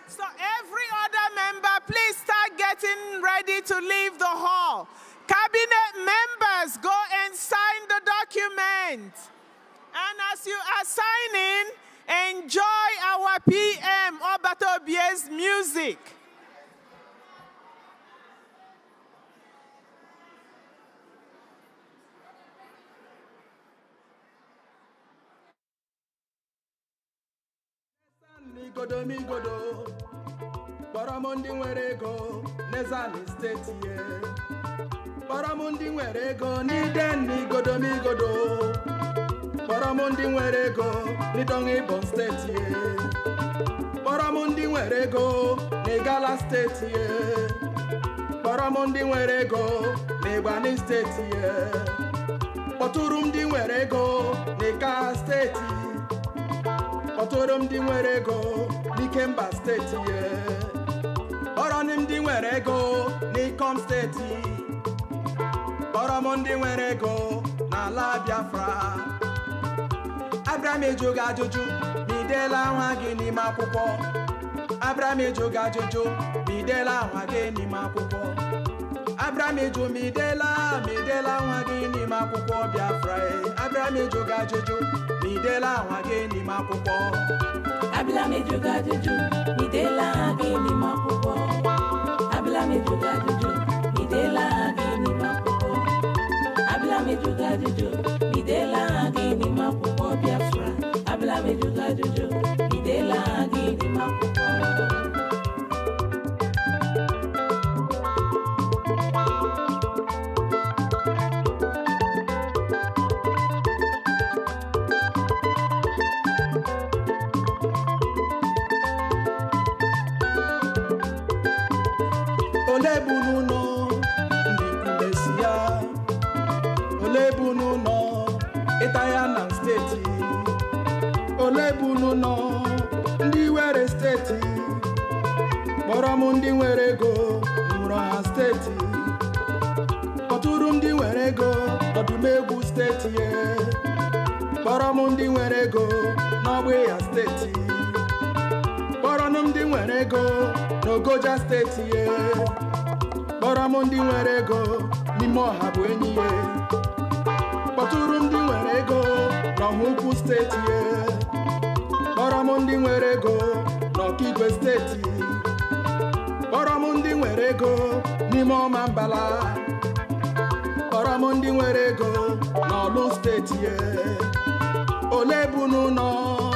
So every other member, please start getting ready to leave the hall. Cabinet members, go and sign the document. And as you are signing, enjoy our PM, Obato Obie's music. Migodo, Baramundi Werego, Nezami State ye. Baramundi Werego, Niden Migodo, Baramundi Werego, Nidongi Bon State ye. Baramundi Werego, Negala State ye. Baramundi Werego, Nebani State ye. Oturum di Werego, Neka State ye. Otorom di Werego, Nikemba State ye. Oronim di Werego, Nikom State ye. Oromon di Werego, na la Biafra. Abrame Joga Jojo, Midela Wagini Mapupo. Abrame Joga Jojo, Midela Wagini Mapupo. Abrame Jo Midela Wagini Mapupo Biafra. Abrame Joga Jojo, Midela Wagini Mapupo. Abrame Joga Jojo, Midela Wagini Mapupo. Abrame Joga Jojo, Midela Wagini Mapupo. Abrame Joga Jojo, Midela Wagini Mapupo Biafra. Abrame Joga Jojo, Midela Wagini Mapupo. Italian State, Olebunu no, Ndi Were State, Boromundi Werego, Mura State, Oturum di Werego, Odumegu State, Boromundi Werego, Norway State, Boronum di Werego, Nogoja State, Boromundi Werego, Nimo Habuenye. Oturum di Werego, no Mupu State ye. Boromundi Werego, no Kigwe State. Boromundi Werego, Nimo Mambala. Boromundi Werego, no Lu State ye. Olebunu no,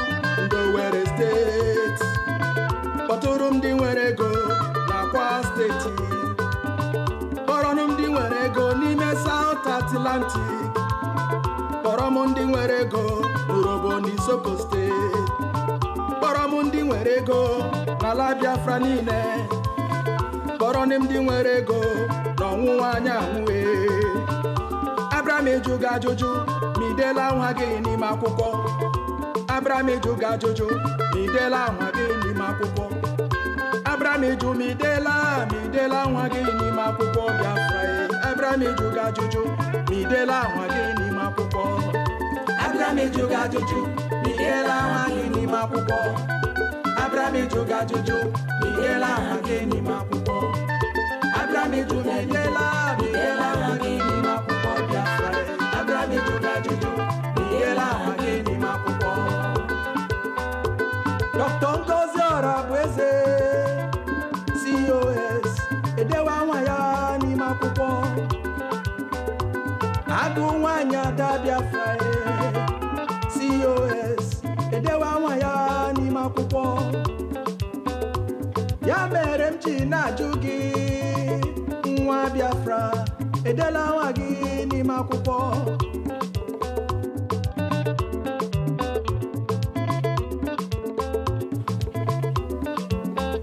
Ndo Were State. Oturum di Werego, na Kwa State. Boronum di Werego, Nime South Atlantic. Boromundi Werego, Uroboni Soko State. Boromundi Werego, Nala Biafra nine. Boronim di Werego, Nonwanya Mwe. Abrame Joga Jojo, Midela Wagini Makuko. Abrame Joga Jojo, Midela Wagini Makuko. Abrame Jo Midela Wagini Makuko Biafra. Abrame Joga Jojo, Midela Wagini Makuko. Abrame Joga Jojo, Midela Wagini Makuko. Abrame Joga Jojo, Midela Wagini Makuko. Abrame Jo Midela Wagini Makuko Biafra. Abrame Joga Jojo, Midela Wagini Makuko. Dr. Ngozi Orabweze, COS, Edewa Waya ni Makuko. Agunwanya da Biafra, COS, Edewa Waya ni Makuko. Ya mere mji na jugi, nwa Biafra edela nwa gị n'ime akwụkwọ.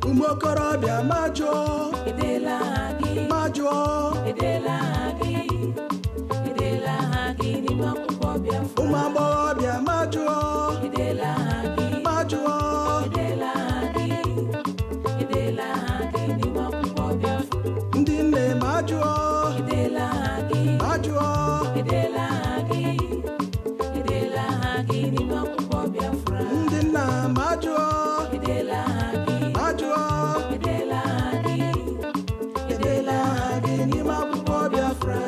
Ụmụ okorobịa majụọ edela gị majụọ edela gị n'ime akwụkwọ Biafra. ụmụ agbọghọbịa majụọ edela gị majụọ edela gị n'ime akwụkwọ Biafra. ndị nne majụọ edela gị majụọ edela gị n'ime akwụkwọ Biafra. ndị nna majụọ edela gị majụọ edela gị n'ime akwụkwọ Biafra.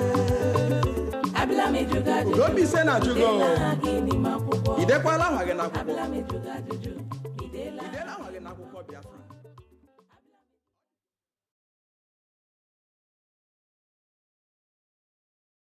abịala m ịjụ gị ajụjụ. Obise na ajụgo edela gị n'ime akwụkwọ. idekwala aha gị n'akwụkwọ abịala m ịjụ gị ajụjụ. idela aha gị n'akwụkwọ Biafra.